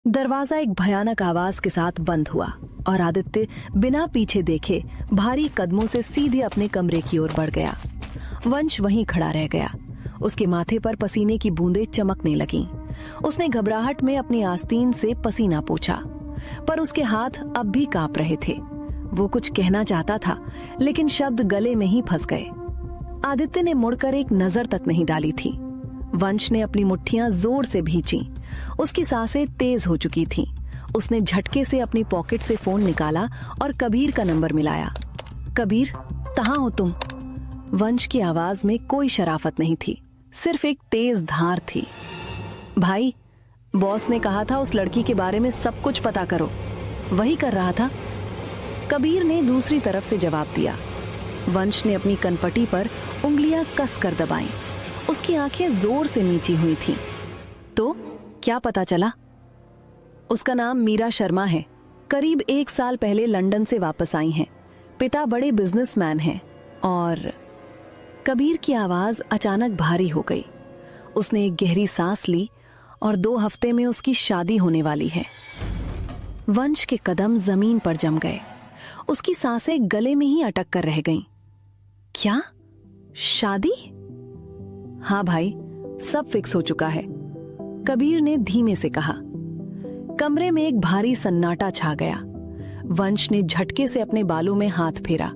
दरवाजा एक भयानक आवाज के साथ बंद हुआ और आदित्य बिना पीछे देखे भारी कदमों से सीधे अपने कमरे की ओर बढ़ गया। वंश वहीं खड़ा रह गया। उसके माथे पर पसीने की बूंदें चमकने लगीं। उसने घबराहट में अपनी आस्तीन से पसीना पोंछा, पर उसके हाथ अब भी कांप रहे थे। वो कुछ कहना चाहता था, लेकिन शब्द गले में ही फंस गए। आदित्य ने मुड़कर एक नजर तक नहीं डाली थी। वंश ने अपनी मुट्ठियां जोर से भींची। उसकी सांसें तेज हो चुकी थीं। उसने झटके से अपनी पॉकेट से फोन निकाला और कबीर का नंबर मिलाया। कबीर, कहाँ हो तुम? वंश की आवाज में कोई शराफत नहीं थी, सिर्फ एक तेज धार थी। भाई, बॉस ने कहा था उस लड़की के बारे में सब कुछ पता करो। वही कर रहा था। कबीर ने दूसरी तरफ से जवाब दिया। वंश ने अपनी कनपटी पर उंगलियां कसकर दबाईं। उसकी आंखें जोर से मीची हुई थीं। तो क्या पता चला? उसका नाम मीरा शर्मा है। करीब 1 साल पहले लंदन से वापस आई हैं। पिता बड़े बिजनेसमैन हैं। और कबीर की आवाज अचानक भारी हो गई। उसने एक गहरी सांस ली। और 2 हफ्ते में उसकी शादी होने वाली है। वंश के कदम जमीन पर जम गए। उसकी सांसें गले में ही अटक कर रह गईं। क्या? शादी? हाँ भाई, सब फिक्स हो चुका है, कबीर ने धीमे से कहा। कमरे में एक भारी सन्नाटा छा गया। वंश ने झटके से अपने बालों में हाथ फेरा।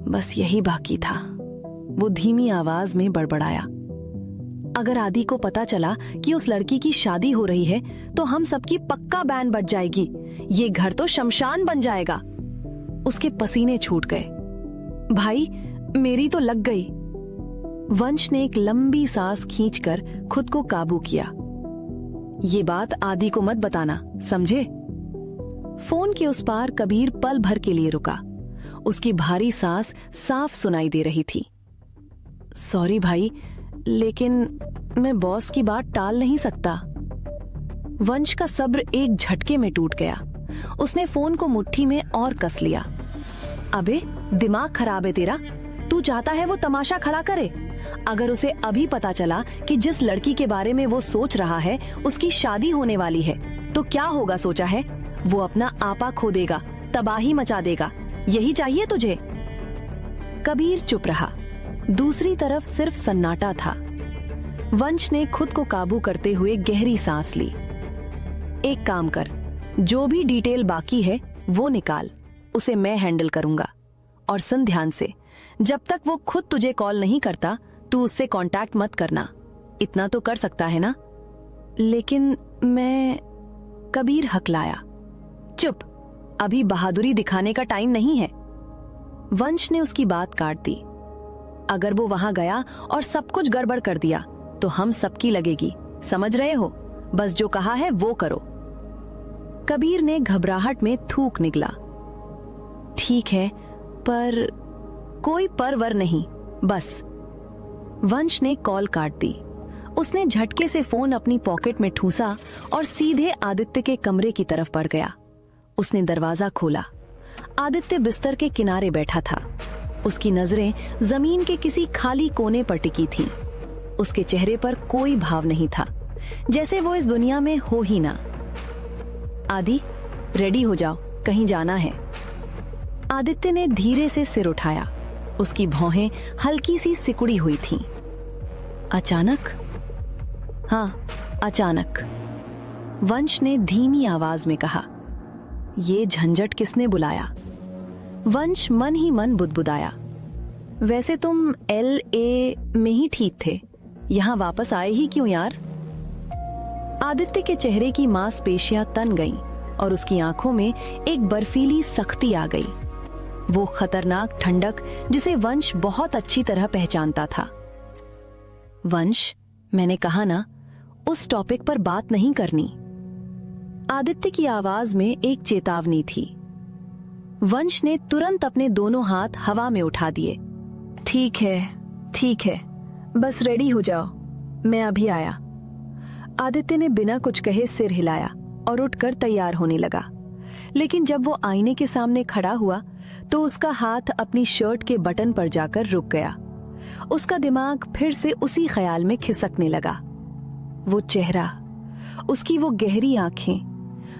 बस यही बाकी था, वो धीमी आवाज में बड़बड़ाया। अगर आदि को पता चला कि उस लड़की की शादी हो रही है तो हम सबकी पक्का बैन बज जाएगी। ये घर तो शमशान बन जाएगा। उसके पसीने छूट गए। भाई, मेरी तो लग गई। वंश ने एक लंबी सांस खींचकर खुद को काबू किया। ये बात आदि को मत बताना, समझे? फोन के उस पार कबीर पल भर के लिए रुका। उसकी भारी सांस साफ सुनाई दे रही थी। सॉरी भाई, लेकिन मैं बॉस की बात टाल नहीं सकता। वंश का सब्र एक झटके में टूट गया। उसने फोन को मुट्ठी में और कस लिया। अबे, दिमाग खराब है तेरा? तू चाहता है वो तमाशा खड़ा करे? अगर उसे अभी पता चला कि जिस लड़की के बारे में वो सोच रहा है उसकी शादी होने वाली है, तो क्या होगा सोचा है? वो अपना आपा खो देगा, तबाही मचा देगा। यही चाहिए तुझे? कबीर चुप रहा। दूसरी तरफ सिर्फ सन्नाटा था। वंश ने खुद को काबू करते हुए गहरी सांस ली। एक काम कर, जो भी डिटेल बाकी है वो निकाल, उसे मैं हैंडल करूंगा। और सुन ध्यान से, जब तक वो खुद तुझे कॉल नहीं करता तू उससे कांटेक्ट मत करना। इतना तो कर सकता है ना? लेकिन मैं... कबीर हकलाया। चुप, अभी बहादुरी दिखाने का टाइम नहीं है। वंश ने उसकी बात काट दी। अगर वो वहां गया और सब कुछ गड़बड़ कर दिया तो हम सबकी लगेगी, समझ रहे हो? बस जो कहा है वो करो। कबीर ने घबराहट में थूक निकला। ठीक है, पर कोई परवर नहीं, बस। वंश ने कॉल काट दी। उसने झटके से फोन अपनी पॉकेट में ठूसा और सीधे आदित्य के कमरे की तरफ बढ़ गया। उसने दरवाजा खोला। आदित्य बिस्तर के किनारे बैठा था। उसकी नजरें जमीन के किसी खाली कोने पर टिकी थीं। उसके चेहरे पर कोई भाव नहीं था, जैसे वो इस दुनिया में हो ही ना। आदि, रेडी हो जाओ, कहीं जाना है। आदित्य ने धीरे से सिर उठाया। उसकी भौहें हल्की सी सिकुड़ी हुई थीं। अचानक? हाँ, अचानक। वंश ने धीमी आवाज में कहा। ये झंझट किसने बुलाया? वंश मन ही मन बुदबुदाया। वैसे तुम LA में ही ठीक थे, यहां वापस आए ही क्यों यार? आदित्य के चेहरे की मांसपेशियां तन गईं और उसकी आंखों में एक बर्फीली सख्ती आ गई। वो खतरनाक ठंडक जिसे वंश बहुत अच्छी तरह पहचानता था। वंश, मैंने कहा ना, उस टॉपिक पर बात नहीं करनी। आदित्य की आवाज में एक चेतावनी थी। वंश ने तुरंत अपने दोनों हाथ हवा में उठा दिए। ठीक है, बस रेडी हो जाओ, मैं अभी आया। आदित्य ने बिना कुछ कहे सिर हिलाया और उठकर तैयार होने लगा। लेकिन जब वो आईने के सामने खड़ा हुआ तो उसका हाथ अपनी शर्ट के बटन पर जाकर रुक गया। उसका दिमाग फिर से उसी ख्याल में खिसकने लगा। वो चेहरा, उसकी वो गहरी आंखें,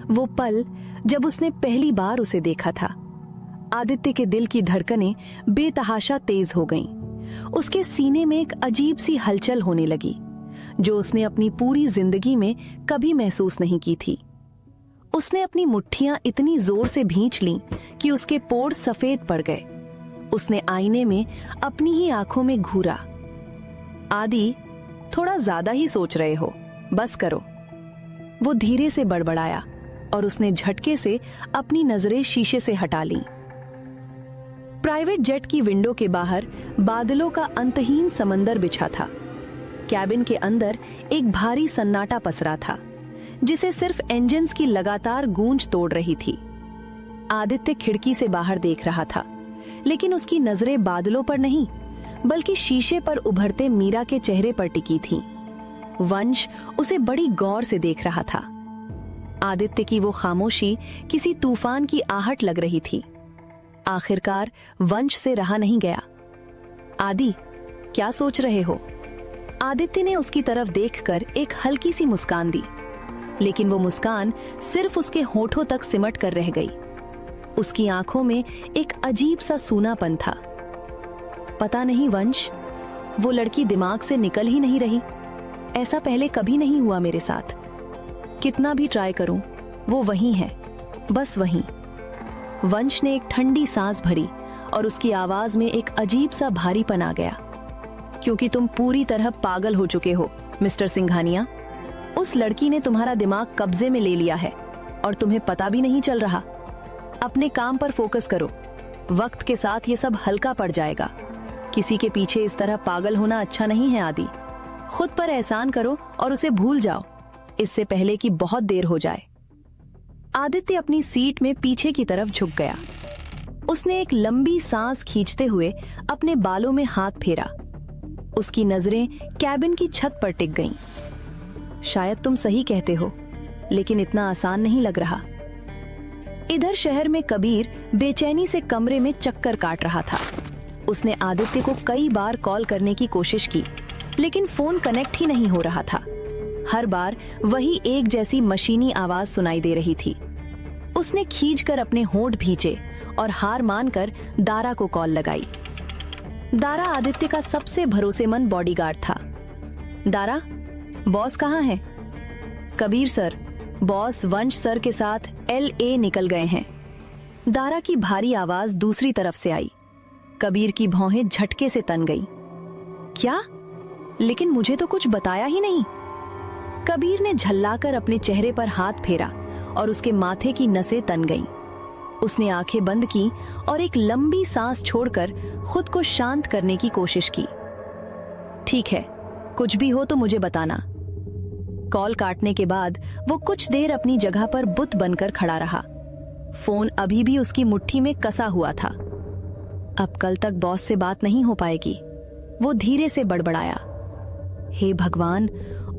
वो पल जब उसने पहली बार उसे देखा था। आदित्य के दिल की धड़कनें बेतहाशा तेज हो गईं। उसके सीने में एक अजीब सी हलचल होने लगी जो उसने अपनी पूरी जिंदगी में कभी महसूस नहीं की थी। उसने अपनी मुट्ठियां इतनी जोर से भींच लीं कि उसके पोर सफेद पड़ गए। उसने आईने में अपनी ही आंखों में घूरा। आदि, थोड़ा ज्यादा ही सोच रहे हो, बस करो। वो धीरे से बड़बड़ाया और उसने झटके से अपनी नजरें शीशे से हटा लीं। प्राइवेट जेट की विंडो के बाहर बादलों का अंतहीन समंदर बिछा था। कैबिन के अंदर एक भारी सन्नाटा पसरा था जिसे सिर्फ इंजन्स की लगातार गूंज तोड़ रही थी। आदित्य खिड़की से बाहर देख रहा था, लेकिन उसकी नजरें बादलों पर नहीं बल्कि शीशे पर उभरते मीरा के चेहरे पर टिकी थीं। वंश उसे बड़ी गौर से देख रहा था। आदित्य की वो खामोशी किसी तूफान की आहट लग रही थी। आखिरकार वंश से रहा नहीं गया। आदि, क्या सोच रहे हो? आदित्य ने उसकी तरफ देखकर एक हल्की सी मुस्कान दी, लेकिन वो मुस्कान सिर्फ उसके होठों तक सिमट कर रह गई। उसकी आंखों में एक अजीब सा सूनापन था। पता नहीं वंश, वो लड़की दिमाग से निकल ही नहीं रही। ऐसा पहले कभी नहीं हुआ मेरे साथ। कितना भी ट्राई करूं, वो वहीं है, बस वहीं। वंश ने एक ठंडी सांस भरी और उसकी आवाज में एक अजीब सा भारीपन आ गया। क्योंकि तुम पूरी तरह पागल हो चुके हो मिस्टर सिंघानिया। उस लड़की ने तुम्हारा दिमाग कब्जे में ले लिया है और तुम्हें पता भी नहीं चल रहा। अपने काम पर फोकस करो, वक्त के साथ ये सब हल्का पड़ जाएगा। किसी के पीछे इस तरह पागल होना अच्छा नहीं है आदि। खुद पर एहसान करो और उसे भूल जाओ, इससे पहले कि बहुत देर हो जाए। आदित्य अपनी सीट में पीछे की तरफ झुक गया। उसने एक लंबी सांस खींचते हुए अपने बालों में हाथ फेरा। उसकी नजरें कैबिन की छत पर टिक गईं। शायद तुम सही कहते हो, लेकिन इतना आसान नहीं लग रहा। इधर शहर में कबीर बेचैनी से कमरे में चक्कर काट रहा था। उसने आदित्य को कई बार कॉल करने की कोशिश की, लेकिन फोन कनेक्ट ही नहीं हो रहा था। हर बार वही एक जैसी मशीनी आवाज सुनाई दे रही थी। उसने खींचकर अपने होंठ भींचे और हार मानकर दारा को कॉल लगाई। दारा आदित्य का सबसे भरोसेमंद बॉडीगार्ड था। दारा, बॉस कहाँ है? कबीर सर, बॉस वंश सर के साथ LA निकल गए हैं। दारा की भारी आवाज दूसरी तरफ से आई। कबीर की भौहें झटके से तन गईं। क्या? लेकिन मुझे तो कुछ बताया ही नहीं। कबीर ने झल्लाकर अपने चेहरे पर हाथ फेरा और उसके माथे की नसें तन गईं। उसने आंखें बंद की और एक लंबी सांस छोड़कर खुद को शांत करने की कोशिश की। ठीक है, कुछ भी हो तो मुझे बताना। कॉल काटने के बाद वो कुछ देर अपनी जगह पर बुत बनकर खड़ा रहा। फोन अभी भी उसकी मुट्ठी में कसा हुआ था। अब कल तक बॉस से बात नहीं हो पाएगी, वो धीरे से बड़बड़ाया। हे भगवान,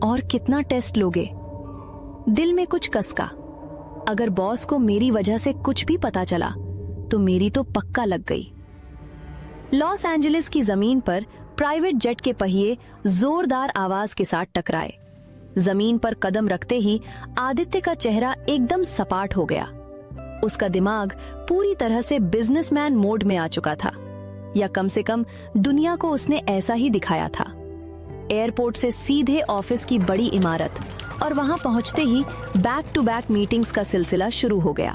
और कितना टेस्ट लोगे? दिल में कुछ कसका। अगर बॉस को मेरी वजह से कुछ भी पता चला तो मेरी तो पक्का लग गई। लॉस एंजलिस की जमीन पर प्राइवेट जेट के पहिए जोरदार आवाज के साथ टकराए। जमीन पर कदम रखते ही आदित्य का चेहरा एकदम सपाट हो गया। उसका दिमाग पूरी तरह से बिजनेसमैन मोड में आ चुका था, या कम से कम दुनिया को उसने ऐसा ही दिखाया था। एयरपोर्ट से सीधे ऑफिस की बड़ी इमारत और वहां पहुंचते ही बैक टू बैक मीटिंग्स का सिलसिला शुरू हो गया।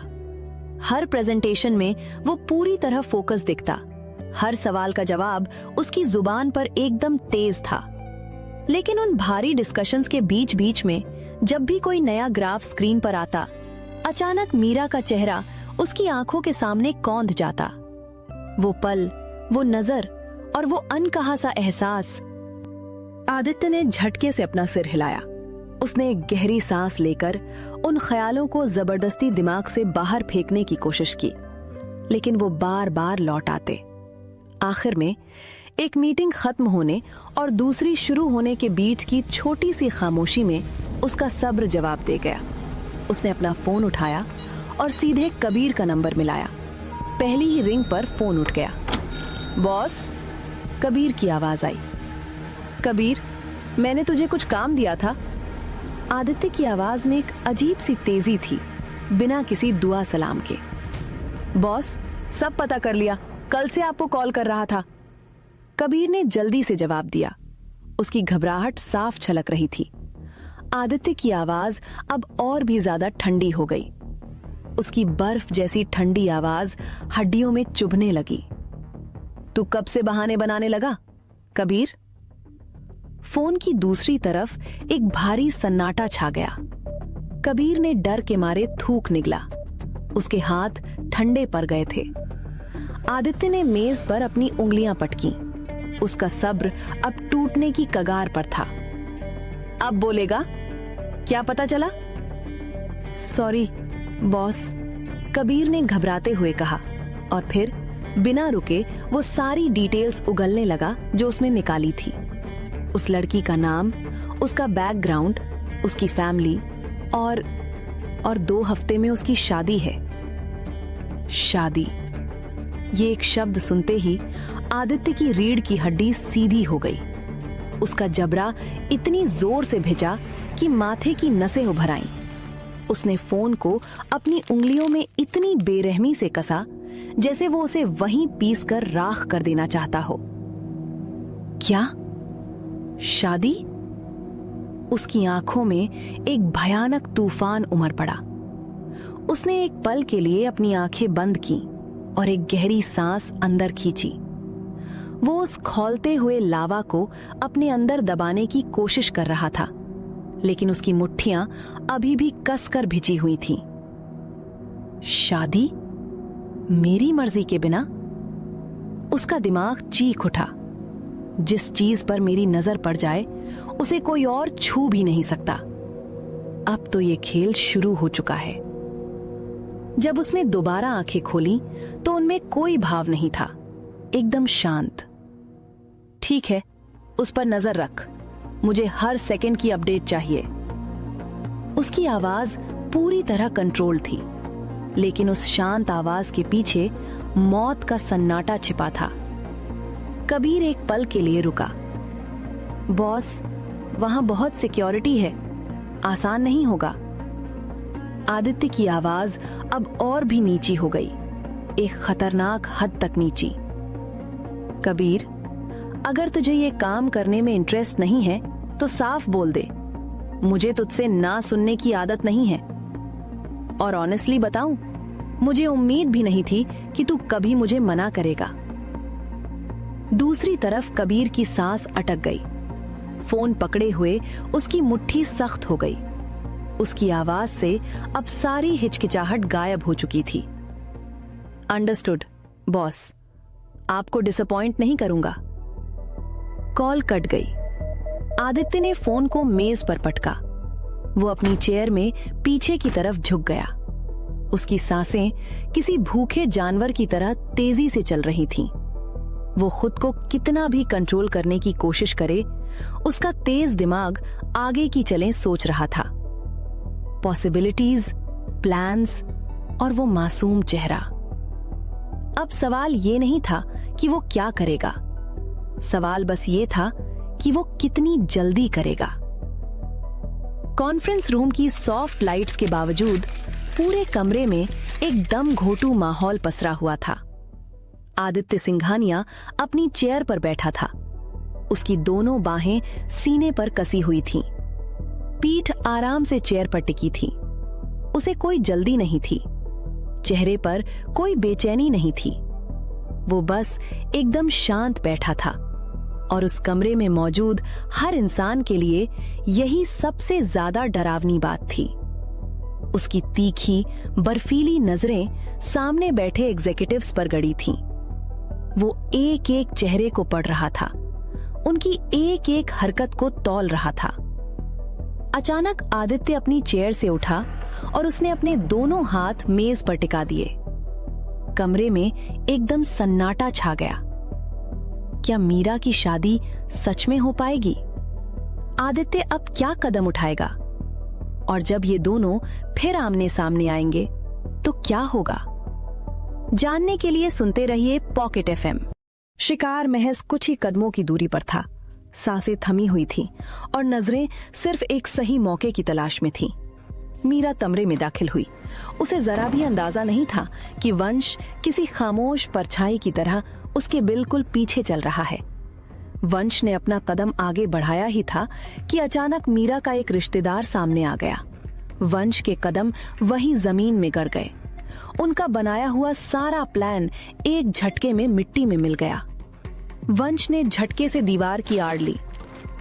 हर प्रेजेंटेशन में वो पूरी तरह फोकस दिखता। हर सवाल का जवाब उसकी जुबान पर एकदम तेज था। लेकिन उन भारी डिस्कशंस के बीच बीच में जब भी कोई नया ग्राफ स्क्रीन पर आता, अचानक मीरा का चेहरा उसकी आंखों के सामने कौंध जाता। वो पल, वो नजर और वो अनकहा सा एहसास। आदित्य ने झटके से अपना सिर हिलाया। उसने एक गहरी सांस लेकर उन ख्यालों को जबरदस्ती दिमाग से बाहर फेंकने की कोशिश की, लेकिन वो बार बार लौट आते। आखिर में एक मीटिंग खत्म होने और दूसरी शुरू होने के बीच की छोटी सी खामोशी में उसका सब्र जवाब दे गया। उसने अपना फोन उठाया और सीधे कबीर का नंबर मिलाया। पहली ही रिंग पर फोन उठ गया। बॉस, कबीर की आवाज आई। कबीर, मैंने तुझे कुछ काम दिया था। आदित्य की आवाज में एक अजीब सी तेजी थी, बिना किसी दुआ सलाम के। बॉस, सब पता कर लिया, कल से आपको कॉल कर रहा था। कबीर ने जल्दी से जवाब दिया। उसकी घबराहट साफ छलक रही थी। आदित्य की आवाज अब और भी ज्यादा ठंडी हो गई। उसकी बर्फ जैसी ठंडी आवाज हड्डियों में चुभने लगी। तू कब से बहाने बनाने लगा, कबीर? फोन की दूसरी तरफ एक भारी सन्नाटा छा गया। कबीर ने डर के मारे थूक निगला। उसके हाथ ठंडे पड़ गए थे। आदित्य ने मेज पर अपनी उंगलियां पटकी। उसका सब्र अब टूटने की कगार पर था। अब बोलेगा? क्या पता चला? सॉरी बॉस, कबीर ने घबराते हुए कहा, और फिर बिना रुके वो सारी डिटेल्स उगलने लगा जो उसने निकाली थी। उस लड़की का नाम, उसका बैकग्राउंड, उसकी फैमिली और 2 हफ्ते में उसकी शादी है। शादी, ये एक शब्द सुनते ही आदित्य की रीढ़ की हड्डी सीधी हो गई। उसका जबड़ा इतनी जोर से भिजा कि माथे की नसें उभर आईं। उसने फोन को अपनी उंगलियों में इतनी बेरहमी से कसा जैसे वो उसे वहीं पीस कर राख कर देना चाहता हो। क्या शादी? उसकी आंखों में एक भयानक तूफान उमड़ पड़ा। उसने एक पल के लिए अपनी आंखें बंद की और एक गहरी सांस अंदर खींची। वो उस खौलते हुए लावा को अपने अंदर दबाने की कोशिश कर रहा था, लेकिन उसकी मुट्ठियां अभी भी कसकर भिजी हुई थीं। शादी? मेरी मर्जी के बिना? उसका दिमाग चीख उठा। जिस चीज पर मेरी नजर पड़ जाए उसे कोई और छू भी नहीं सकता। अब तो ये खेल शुरू हो चुका है। जब उसने दोबारा आंखें खोली तो उनमें कोई भाव नहीं था, एकदम शांत। ठीक है, उस पर नजर रख, मुझे हर सेकंड की अपडेट चाहिए। उसकी आवाज पूरी तरह कंट्रोल थी, लेकिन उस शांत आवाज के पीछे मौत का सन्नाटा छिपा था। कबीर एक पल के लिए रुका। बॉस, वहां बहुत सिक्योरिटी है, आसान नहीं होगा। आदित्य की आवाज अब और भी नीची हो गई, एक खतरनाक हद तक नीची। कबीर, अगर तुझे ये काम करने में इंटरेस्ट नहीं है तो साफ बोल दे। मुझे तुझसे ना सुनने की आदत नहीं है। और ऑनेस्टली बताऊं, मुझे उम्मीद भी नहीं थी कि तू कभी मुझे मना करेगा। दूसरी तरफ कबीर की सांस अटक गई। फोन पकड़े हुए उसकी मुट्ठी सख्त हो गई। उसकी आवाज से अब सारी हिचकिचाहट गायब हो चुकी थी। अंडरस्टूड बॉस, आपको डिसअपॉइंट नहीं करूंगा। कॉल कट गई। आदित्य ने फोन को मेज पर पटका। वो अपनी चेयर में पीछे की तरफ झुक गया। उसकी सांसें किसी भूखे जानवर की तरह तेजी से चल रही थीं। वो खुद को कितना भी कंट्रोल करने की कोशिश करे, उसका तेज दिमाग आगे की चलें सोच रहा था। पॉसिबिलिटीज, प्लान्स और वो मासूम चेहरा। अब सवाल ये नहीं था कि वो क्या करेगा, सवाल बस ये था कि वो कितनी जल्दी करेगा। कॉन्फ्रेंस रूम की सॉफ्ट लाइट्स के बावजूद पूरे कमरे में एक दम घोटू माहौल पसरा हुआ था। आदित्य सिंघानिया अपनी चेयर पर बैठा था। उसकी दोनों बाहें सीने पर कसी हुई थीं। पीठ आराम से चेयर पर टिकी थी। उसे कोई जल्दी नहीं थी। चेहरे पर कोई बेचैनी नहीं थी। वो बस एकदम शांत बैठा था और उस कमरे में मौजूद हर इंसान के लिए यही सबसे ज्यादा डरावनी बात थी। उसकी तीखी, बर्फीली नजरें सामने बैठे एग्जीक्यूटिव्स पर गड़ी थीं। वो एक एक चेहरे को पढ़ रहा था, उनकी एक एक हरकत को तौल रहा था। अचानक आदित्य अपनी चेयर से उठा और उसने अपने दोनों हाथ मेज पर टिका दिए। कमरे में एकदम सन्नाटा छा गया। क्या मीरा की शादी सच में हो पाएगी? आदित्य अब क्या कदम उठाएगा? और जब ये दोनों फिर आमने सामने आएंगे तो क्या होगा? जानने के लिए सुनते रहिए पॉकेट एफएम। शिकार महज कुछ ही कदमों की दूरी पर था। सांसें थमी हुई थीं और नजरें सिर्फ एक सही मौके की तलाश में थीं। मीरा कमरे में दाखिल हुई। उसे जरा भी अंदाजा नहीं था कि वंश किसी खामोश परछाई की तरह उसके बिल्कुल पीछे चल रहा है। वंश ने अपना कदम आगे बढ़ाया ही था कि अचानक मीरा का एक रिश्तेदार सामने आ गया। वंश के कदम वहीं जमीन में गड़ गए। उनका बनाया हुआ सारा प्लान एक झटके में मिट्टी में मिल गया। वंश ने झटके से दीवार की आड़ ली।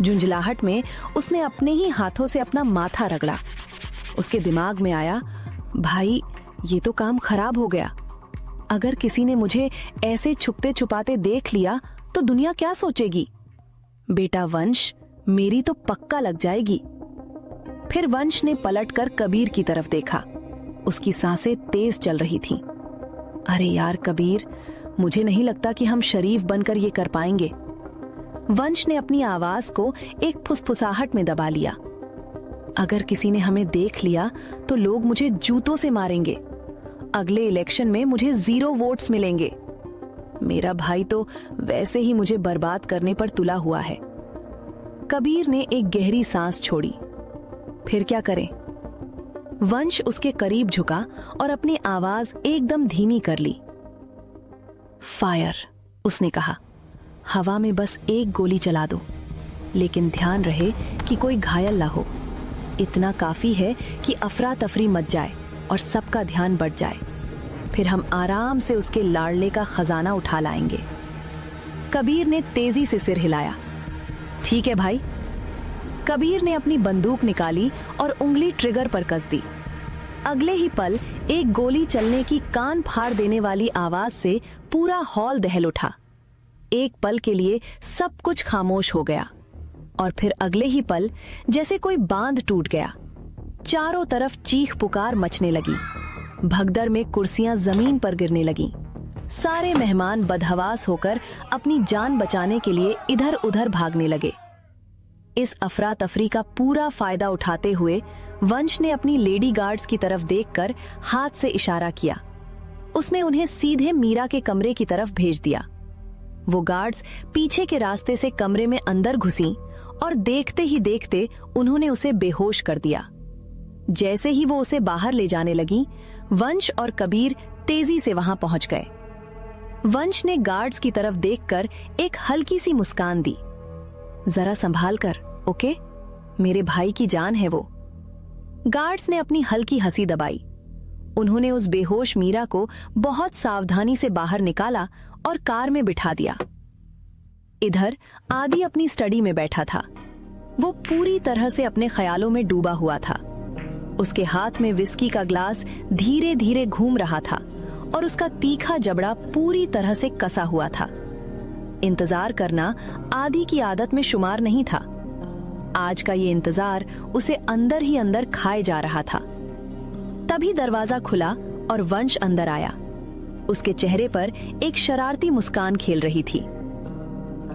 झुंझलाहट में उसने अपने ही हाथों से अपना माथा रगड़ा। उसके दिमाग में आया, भाई ये तो काम खराब हो गया। अगर किसी ने मुझे ऐसे छुपते छुपाते देख लिया तो दुनिया क्या सोचेगी। बेटा वंश, मेरी तो पक्का लग जाएगी। फिर वंश ने पलटकर कबीर की तरफ देखा। उसकी सांसें तेज चल रही थीं। अरे यार कबीर, मुझे नहीं लगता कि हम शरीफ बनकर ये कर पाएंगे। वंश ने अपनी आवाज को एक फुसफुसाहट में दबा लिया। अगर किसी ने हमें देख लिया तो लोग मुझे जूतों से मारेंगे। अगले इलेक्शन में मुझे 0 वोट्स मिलेंगे। मेरा भाई तो वैसे ही मुझे बर्बाद करने पर तुला हुआ है। कबीर ने एक गहरी सांस छोड़ी। फिर क्या करें? वंश उसके करीब झुका और अपनी आवाज एकदम धीमी कर ली। फायर, उसने कहा। हवा में बस एक गोली चला दो, लेकिन ध्यान रहे कि कोई घायल ना हो। इतना काफी है कि अफरा तफरी मच जाए और सबका ध्यान बढ़ जाए। फिर हम आराम से उसके लाडले का खजाना उठा लाएंगे। कबीर ने तेजी से सिर हिलाया। ठीक है भाई। कबीर ने अपनी बंदूक निकाली और उंगली ट्रिगर पर कस दी। अगले ही पल एक गोली चलने की कान फाड़ देने वाली आवाज से पूरा हॉल दहल उठा। एक पल के लिए सब कुछ खामोश हो गया और फिर अगले ही पल जैसे कोई बांध टूट गया। चारों तरफ चीख पुकार मचने लगी। भगदड़ में कुर्सियां जमीन पर गिरने लगीं। सारे मेहमान बदहवास होकर अपनी जान बचाने के लिए इधर उधर भागने लगे। इस अफरा तफरी का पूरा फायदा उठाते हुए वंश ने अपनी लेडी गार्ड्स की तरफ देखकर हाथ से इशारा किया। उसने उन्हें सीधे मीरा के कमरे की तरफ भेज दिया। वो गार्ड्स पीछे के रास्ते से कमरे में अंदर घुसीं और देखते ही देखते उन्होंने उसे बेहोश कर दिया। जैसे ही वो उसे बाहर ले जाने लगी, वंश और कबीर तेजी से वहां पहुंच गए। वंश ने गार्ड्स की तरफ देखकर एक हल्की सी मुस्कान दी। जरा संभाल कर, ओके? मेरे भाई की जान है वो। गार्ड्स ने अपनी हल्की हंसी दबाई। उन्होंने उस बेहोश मीरा को बहुत सावधानी से बाहर निकाला और कार में बिठा दिया। इधर आदि अपनी स्टडी में बैठा था। वो पूरी तरह से अपने ख्यालों में डूबा हुआ था। उसके हाथ में विस्की का ग्लास धीरे धीरे घूम रहा था और उसका तीखा जबड़ा पूरी तरह से कसा हुआ था। इंतजार करना आदि की आदत में शुमार नहीं था। आज का ये इंतजार उसे अंदर ही अंदर खाए जा रहा था। तभी दरवाजा खुला और वंश अंदर आया। उसके चेहरे पर एक शरारती मुस्कान खेल रही थी।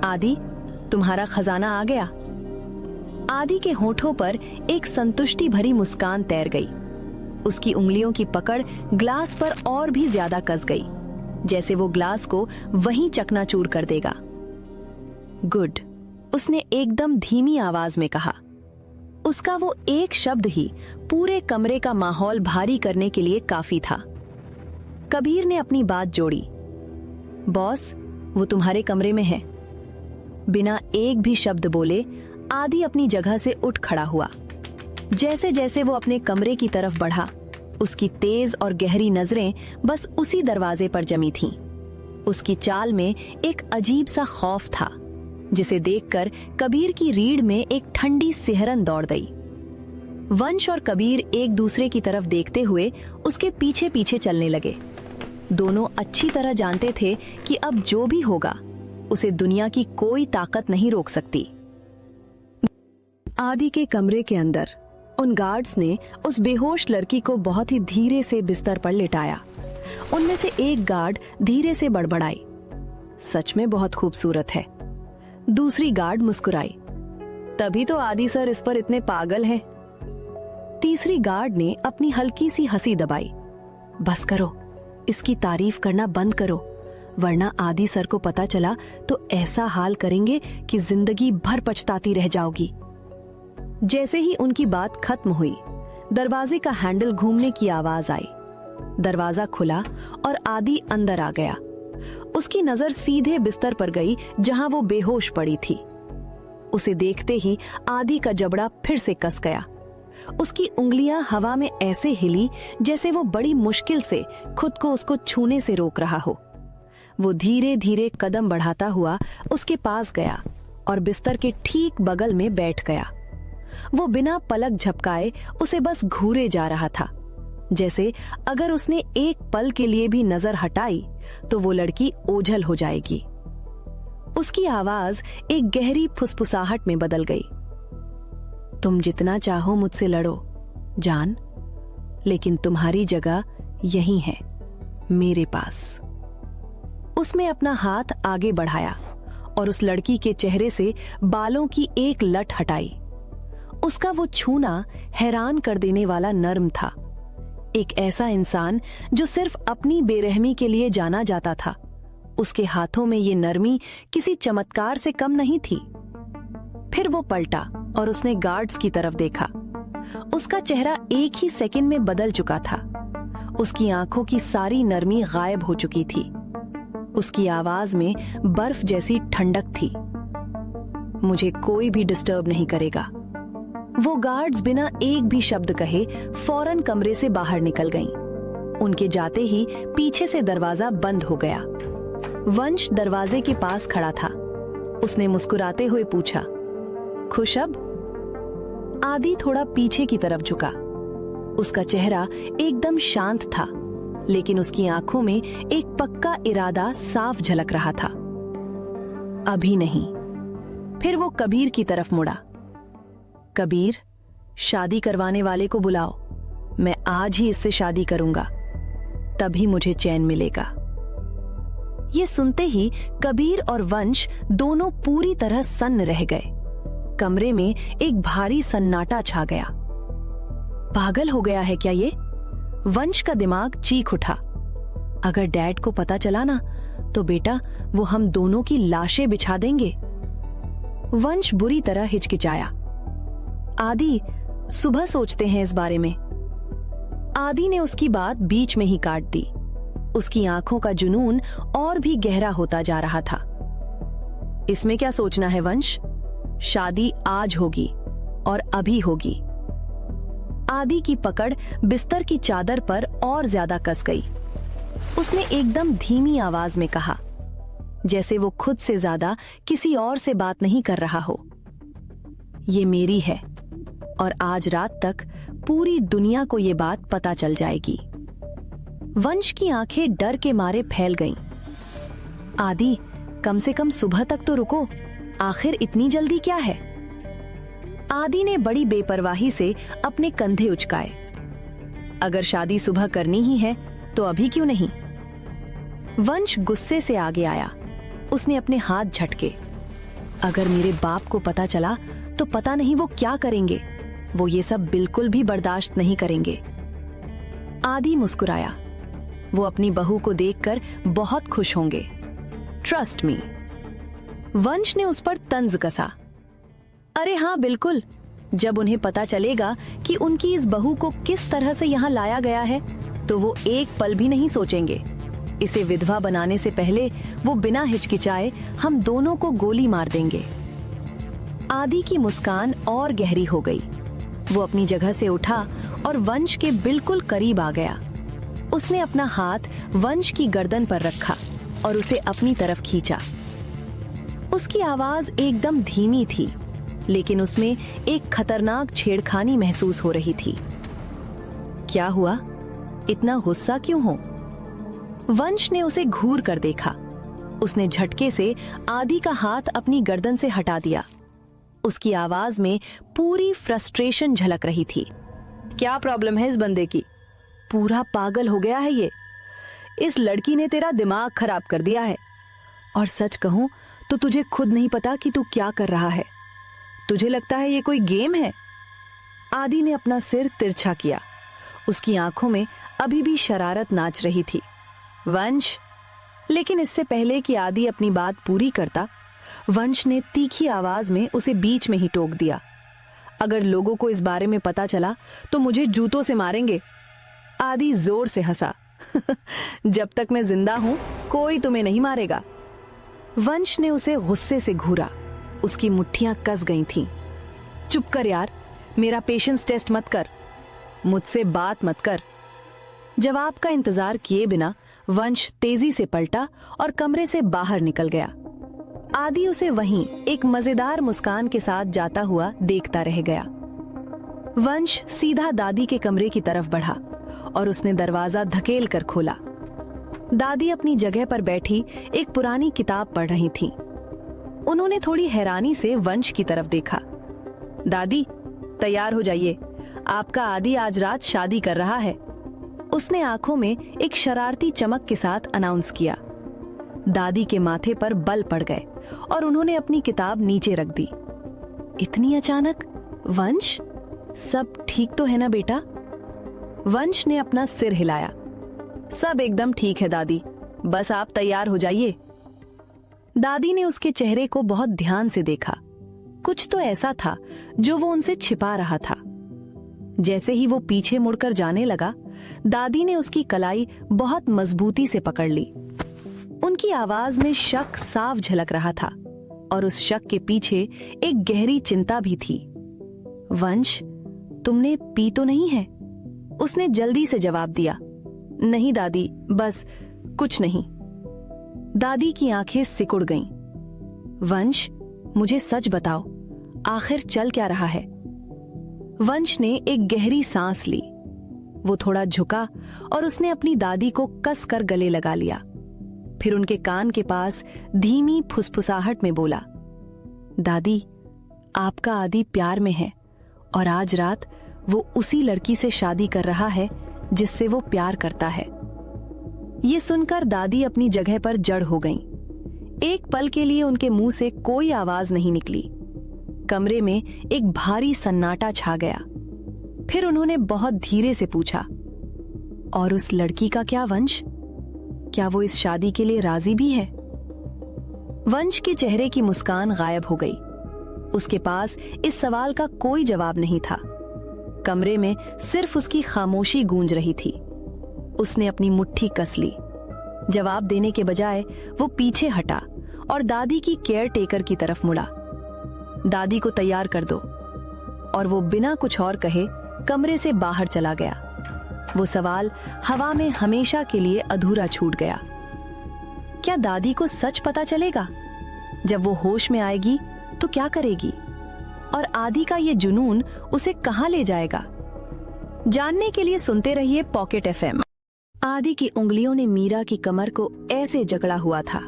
आदि, तुम्हारा खजाना आ गया। आदि के होठों पर एक संतुष्टि भरी मुस्कान तैर गई। उसकी उंगलियों की पकड़ ग्लास पर और भी ज्यादा कस गई, जैसे वो ग्लास को वहीं चकनाचूर कर देगा। गुड, उसने एकदम धीमी आवाज में कहा। उसका वो एक शब्द ही पूरे कमरे का माहौल भारी करने के लिए काफी था। कबीर ने अपनी बात जोड़ी। बॉस, वो तुम्हारे कमरे में है। बिना एक भी शब्द बोले आदि अपनी जगह से उठ खड़ा हुआ। जैसे जैसे वो अपने कमरे की तरफ बढ़ा, उसकी तेज और गहरी नजरें बस उसी दरवाजे पर जमी थीं। उसकी चाल में एक अजीब सा खौफ था, जिसे देखकर कबीर की रीढ़ में एक ठंडी सिहरन दौड़ गई। वंश और कबीर एक दूसरे की तरफ देखते हुए उसके पीछे पीछे चलने लगे। दोनों अच्छी तरह जानते थे कि अब जो भी होगा उसे दुनिया की कोई ताकत नहीं रोक सकती। आदि के कमरे के अंदर उन गार्ड्स ने उस बेहोश लड़की को बहुत ही धीरे से बिस्तर पर लिटाया। उनमें से एक गार्ड धीरे से बड़बड़ाई, सच में बहुत खूबसूरत है। दूसरी गार्ड मुस्कुराई, तभी तो आदि सर इस पर इतने पागल हैं। तीसरी गार्ड ने अपनी हल्की सी हंसी दबाई, बस करो, इसकी तारीफ करना बंद करो। वरना आदि सर को पता चला तो ऐसा हाल करेंगे कि जिंदगी भर पछताती रह जाओगी। जैसे ही उनकी बात खत्म हुई, दरवाजे का हैंडल घूमने की आवाज आई। दरवाजा खुला और आदि अंदर आ गया। उसकी नजर सीधे बिस्तर पर गई जहां वो बेहोश पड़ी थी। उसे देखते ही आदि का जबड़ा फिर से कस गया। उसकी उंगलियां हवा में ऐसे हिली जैसे वो बड़ी मुश्किल से खुद को उसको छूने से रोक रहा हो। वो धीरे धीरे कदम बढ़ाता हुआ उसके पास गया और बिस्तर के ठीक बगल में बैठ गया। वो बिना पलक झपकाए उसे बस घूरे जा रहा था, जैसे अगर उसने एक पल के लिए भी नजर हटाई तो वो लड़की ओझल हो जाएगी। उसकी आवाज एक गहरी फुसफुसाहट में बदल गई। तुम जितना चाहो मुझसे लड़ो जान, लेकिन तुम्हारी जगह यहीं है, मेरे पास। उसने अपना हाथ आगे बढ़ाया और उस लड़की के चेहरे से बालों की एक लट हटाई। उसका वो छूना हैरान कर देने वाला नर्म था। एक ऐसा इंसान जो सिर्फ अपनी बेरहमी के लिए जाना जाता था। उसके हाथों में ये नरमी किसी चमत्कार से कम नहीं थी। फिर वो पलटा और उसने गार्ड्स की तरफ देखा। उसका चेहरा एक ही सेकंड में बदल चुका था। उसकी आंखों की सारी नरमी गायब हो चुकी थी। उसकी आवाज में बर्फ जैसी ठंडक थी। मुझे कोई भी डिस्टर्ब नहीं करेगा। वो गार्ड्स बिना एक भी शब्द कहे फौरन कमरे से बाहर निकल गईं। उनके जाते ही पीछे से दरवाजा बंद हो गया। वंश दरवाजे के पास खड़ा था। उसने मुस्कुराते हुए पूछा, खुश अब? आदि थोड़ा पीछे की तरफ झुका। उसका चेहरा एकदम शांत था, लेकिन उसकी आंखों में एक पक्का इरादा साफ झलक रहा था। अभी नहीं। फिर वो कबीर की तरफ मुड़ा। कबीर, शादी करवाने वाले को बुलाओ। मैं आज ही इससे शादी करूंगा, तभी मुझे चैन मिलेगा। ये सुनते ही कबीर और वंश दोनों पूरी तरह सन्न रह गए। कमरे में एक भारी सन्नाटा छा गया। पागल हो गया है क्या ये? वंश का दिमाग चीख उठा। अगर डैड को पता चला ना तो बेटा वो हम दोनों की लाशें बिछा देंगे। वंश बुरी तरह हिचकिचाया। आदि, सुबह सोचते हैं इस बारे में। आदि ने उसकी बात बीच में ही काट दी। उसकी आंखों का जुनून और भी गहरा होता जा रहा था। इसमें क्या सोचना है वंश? शादी आज होगी और अभी होगी। आदि की पकड़ बिस्तर की चादर पर और ज्यादा कस गई। उसने एकदम धीमी आवाज में कहा, जैसे वो खुद से ज्यादा किसी और से बात नहीं कर रहा हो। ये मेरी है और आज रात तक पूरी दुनिया को ये बात पता चल जाएगी। वंश की आंखें डर के मारे फैल गईं। आदि, कम से कम सुबह तक तो रुको, आखिर इतनी जल्दी क्या है? आदि ने बड़ी बेपरवाही से अपने कंधे उचकाए। अगर शादी सुबह करनी ही है तो अभी क्यों नहीं? वंश गुस्से से आगे आया। उसने अपने हाथ झटके। अगर मेरे बाप को पता चला तो पता नहीं वो क्या करेंगे। वो ये सब बिल्कुल भी बर्दाश्त नहीं करेंगे। आदि मुस्कुराया। वो अपनी बहू को देखकर बहुत खुश होंगे, ट्रस्ट मी। वंश ने उस पर तंज कसा। अरे हाँ बिल्कुल, जब उन्हें पता चलेगा कि उनकी इस बहू को किस तरह से यहाँ लाया गया है तो वो एक पल भी नहीं सोचेंगे। इसे विधवा बनाने से पहले वो बिना हिचकिचाए हम दोनों को गोली मार देंगे। आदि की मुस्कान और गहरी हो गई। वो अपनी जगह से उठा और वंश के बिल्कुल करीब आ गया। उसने अपना हाथ वंश की गर्दन पर रखा और उसे अपनी तरफ खींचा। उसकी आवाज एकदम धीमी थी, लेकिन उसमें एक खतरनाक छेड़खानी महसूस हो रही थी। क्या हुआ? इतना गुस्सा क्यों हो? वंश ने उसे घूर कर देखा। उसने झटके से आदि का हाथ अपनी गर्दन से हटा दिया। उसकी आवाज में पूरी फ्रस्ट्रेशन झलक रही थी। क्या प्रॉब्लम है इस बंदे की? पूरा पागल हो गया है ये। इस लड़की ने तेरा दिमाग खराब कर दिया है। और सच कहूं तो तुझे खुद नहीं पता कि तू क्या कर रहा है। तुझे लगता है ये कोई गेम है? आदि ने अपना सिर तिरछा किया। उसकी आंखों में अभी भी शरारत नाच रही थी। वंश, लेकिन इससे पहले कि आदि अपनी बात पूरी करता, वंश ने तीखी आवाज में उसे बीच में ही टोक दिया। अगर लोगों को इस बारे में पता चला तो मुझे जूतों से मारेंगे। आदि जोर से हंसा। जब तक मैं जिंदा हूं कोई तुम्हें नहीं मारेगा। वंश ने उसे गुस्से से घूरा। उसकी मुट्ठियां कस गई थीं। चुप कर यार, मेरा पेशेंस टेस्ट मत कर, मुझसे बात मत कर। जवाब का इंतजार किए बिना वंश तेजी से पलटा और कमरे से बाहर निकल गया। आदि उसे वहीं एक मजेदार मुस्कान के साथ जाता हुआ देखता रह गया। वंश सीधा दादी के कमरे की तरफ बढ़ा और उसने दरवाजा धकेल कर खोला। दादी अपनी जगह पर बैठी एक पुरानी किताब पढ़ रही थीं। उन्होंने थोड़ी हैरानी से वंश की तरफ देखा। दादी, तैयार हो जाइए, आपका आदि आज रात शादी कर रहा है, उसने आंखों में एक शरारती चमक के साथ अनाउंस किया। दादी के माथे पर बल पड़ गए और उन्होंने अपनी किताब नीचे रख दी। इतनी अचानक? वंश, सब ठीक तो है ना बेटा? वंश ने अपना सिर हिलाया। सब एकदम ठीक है दादी, बस आप तैयार हो जाइए। दादी ने उसके चेहरे को बहुत ध्यान से देखा। कुछ तो ऐसा था जो वो उनसे छिपा रहा था। जैसे ही वो पीछे मुड़कर जाने लगा, दादी ने उसकी कलाई बहुत मजबूती से पकड़ ली। उनकी आवाज में शक साफ झलक रहा था और उस शक के पीछे एक गहरी चिंता भी थी। वंश, तुमने पी तो नहीं है? उसने जल्दी से जवाब दिया। नहीं दादी, बस कुछ नहीं। दादी की आंखें सिकुड़ गईं। वंश, मुझे सच बताओ, आखिर चल क्या रहा है? वंश ने एक गहरी सांस ली। वो थोड़ा झुका और उसने अपनी दादी को कस कर गले लगा लिया। फिर उनके कान के पास धीमी फुसफुसाहट में बोला, दादी, आपका आदि प्यार में है और आज रात वो उसी लड़की से शादी कर रहा है जिससे वो प्यार करता है। ये सुनकर दादी अपनी जगह पर जड़ हो गईं। एक पल के लिए उनके मुंह से कोई आवाज नहीं निकली। कमरे में एक भारी सन्नाटा छा गया। फिर उन्होंने बहुत धीरे से पूछा, और उस लड़की का क्या वंश? क्या वो इस शादी के लिए राजी भी है? वंश के चेहरे की मुस्कान गायब हो गई। उसके पास इस सवाल का कोई जवाब नहीं था। कमरे में सिर्फ उसकी खामोशी गूंज रही थी। उसने अपनी मुट्ठी कस ली। जवाब देने के बजाय वो पीछे हटा और दादी की केयर टेकर की तरफ मुड़ा। दादी को तैयार कर दो। और वो बिना कुछ और कहे कमरे से बाहर चला गया। वो सवाल हवा में हमेशा के लिए अधूरा छूट गया। क्या दादी को सच पता चलेगा? जब वो होश में आएगी तो क्या करेगी? और आदि का ये जुनून उसे कहां ले जाएगा? जानने के लिए सुनते रहिए पॉकेट FM। आदि की उंगलियों ने मीरा की कमर को ऐसे जकड़ा हुआ था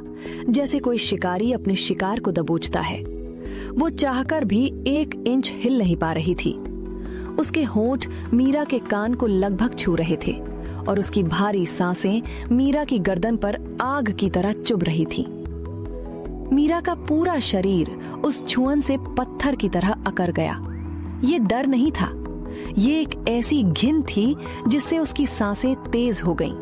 जैसे कोई शिकारी अपने शिकार को दबोचता है। वो चाहकर भी 1 इंच हिल नहीं पा रही थी। उसके होंठ मीरा के कान को लगभग छू रहे थे और उसकी भारी सांसें मीरा की गर्दन पर आग की तरह चुभ रही थीं। मीरा का पूरा शरीर उस छुअन से पत्थर की तरह अकड़ गया। ये डर नहीं था, ये एक ऐसी घिन थी जिससे उसकी सांसें तेज हो गईं।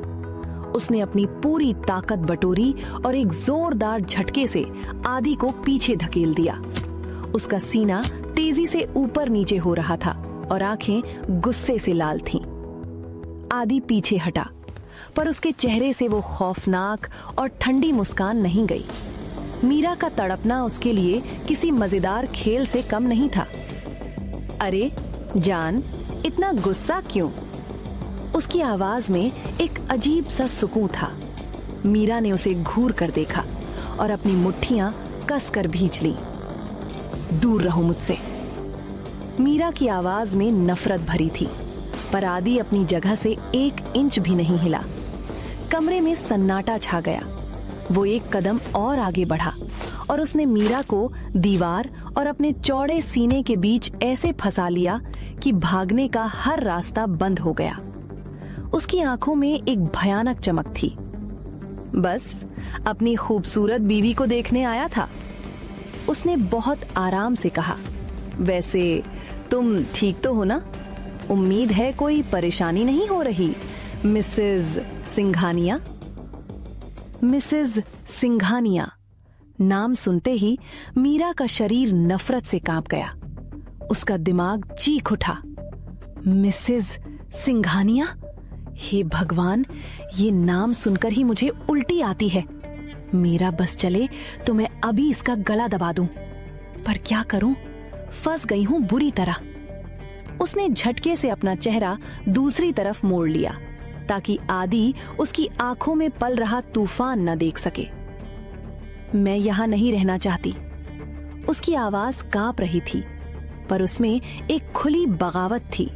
उसने अपनी पूरी ताकत बटोरी और एक जोरदार झटके से आदि को पीछे धकेल दिया। उसका सीना तेजी से ऊपर नीचे हो रहा था और आंखें गुस्से से लाल थीं। आदि पीछे हटा, पर उसके चेहरे से वो खौफनाक और ठंडी मुस्कान नहीं गई। मीरा का तड़पना उसके लिए किसी मजेदार खेल से कम नहीं था। अरे जान, इतना गुस्सा क्यों? उसकी आवाज में एक अजीब सा सुकून था। मीरा ने उसे घूर कर देखा और अपनी मुट्ठियां कसकर भींच लीं। दूर रहो मुझसे। मीरा की आवाज में नफरत भरी थी, पर आदि अपनी जगह से 1 इंच भी नहीं हिला। कमरे में सन्नाटा छा गया। वो 1 कदम और आगे बढ़ा और उसने मीरा को दीवार और अपने चौड़े सीने के बीच ऐसे फंसा लिया कि भागने का हर रास्ता बंद हो गया। उसकी आंखों में एक भयानक चमक थी। बस अपनी खूबसूरत बीवी को देखने आया था, उसने बहुत आराम से कहा। वैसे तुम ठीक तो हो ना? उम्मीद है कोई परेशानी नहीं हो रही, मिसेस सिंघानिया? मिसेज सिंघानिया। नाम सुनते ही मीरा का शरीर नफरत से कांप गया। उसका दिमाग चीख उठा। मिसेज सिंघानिया? हे भगवान, ये नाम सुनकर ही मुझे उल्टी आती है। मीरा बस चले तो मैं अभी इसका गला दबा दूं, पर क्या करूं, फंस गई हूं बुरी तरह। उसने झटके से अपना चेहरा दूसरी तरफ मोड़ लिया ताकि आदि उसकी आंखों में पल रहा तूफान न देख सके। मैं यहां नहीं रहना चाहती। उसकी आवाज कांप रही थी, पर उसमें एक खुली बगावत थी।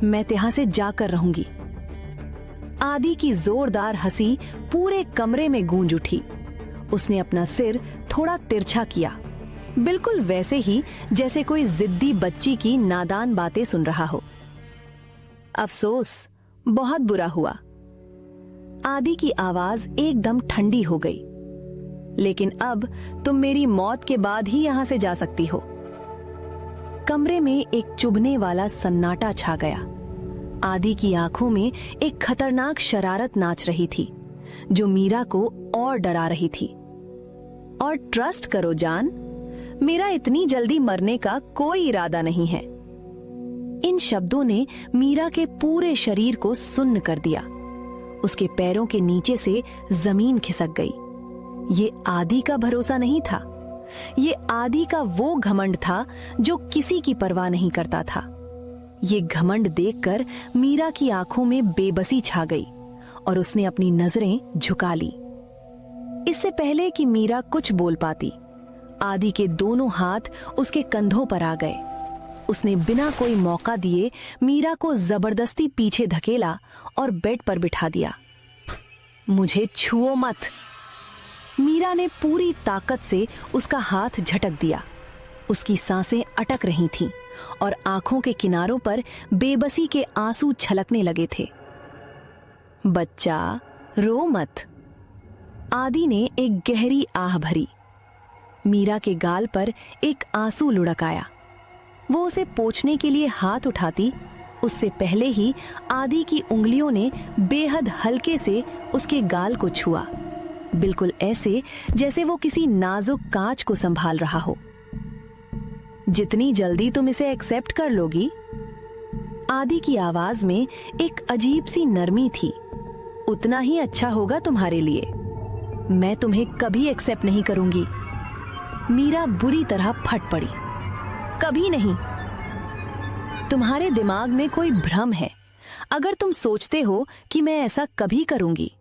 मैं यहां से जाकर रहूंगी। आदि की जोरदार हंसी पूरे कमरे में गूंज उठी। उसने अपना सिर थोड़ा तिरछा किया, बिल्कुल वैसे ही जैसे कोई जिद्दी बच्ची की नादान बातें सुन रहा हो। अफसोस, बहुत बुरा हुआ। आदि की आवाज एकदम ठंडी हो गई। लेकिन अब तुम मेरी मौत के बाद ही यहां से जा सकती हो। कमरे में एक चुभने वाला सन्नाटा छा गया। आदि की आंखों में एक खतरनाक शरारत नाच रही थी, जो मीरा को और डरा रही थी। और ट्रस्ट करो जान, मेरा इतनी जल्दी मरने का कोई इरादा नहीं है। इन शब्दों ने मीरा के पूरे शरीर को सुन्न कर दिया। उसके पैरों के नीचे से जमीन खिसक गई। ये आदि का भरोसा नहीं था। ये आदि का वो घमंड था जो किसी की परवाह नहीं करता था। ये घमंड देखकर मीरा की आंखों में बेबसी छा गई और उसने अपनी नजरें झुका ली। इससे पहले कि मीरा कुछ बोल पाती, आदि के दोनों हाथ उसके कंधों पर आ गए। उसने बिना कोई मौका दिए मीरा को जबरदस्ती पीछे धकेला और बेड पर बिठा दिया। मुझे छुओ मत। मीरा ने पूरी ताकत से उसका हाथ झटक दिया। उसकी सांसें अटक रही थीं और आंखों के किनारों पर बेबसी के आंसू छलकने लगे थे। बच्चा, रो मत। आदि ने एक गहरी आह भरी। मीरा के गाल पर एक आंसू लुढ़क आया। वो उसे पोंछने के लिए हाथ उठाती, उससे पहले ही आदि की उंगलियों ने बेहद हल्के से उसके गाल को छुआ, बिल्कुल ऐसे जैसे वो किसी नाजुक कांच को संभाल रहा हो। जितनी जल्दी तुम इसे एक्सेप्ट कर लोगी। आदि की आवाज में एक अजीब सी नरमी थी। उतना ही अच्छा होगा तुम्हारे लिए। मैं तुम्हें कभी एक्सेप्ट नहीं करूंगी। मीरा बुरी तरह फट पड़ी। कभी नहीं। तुम्हारे दिमाग में कोई भ्रम है अगर तुम सोचते हो कि मैं ऐसा कभी करूंगी।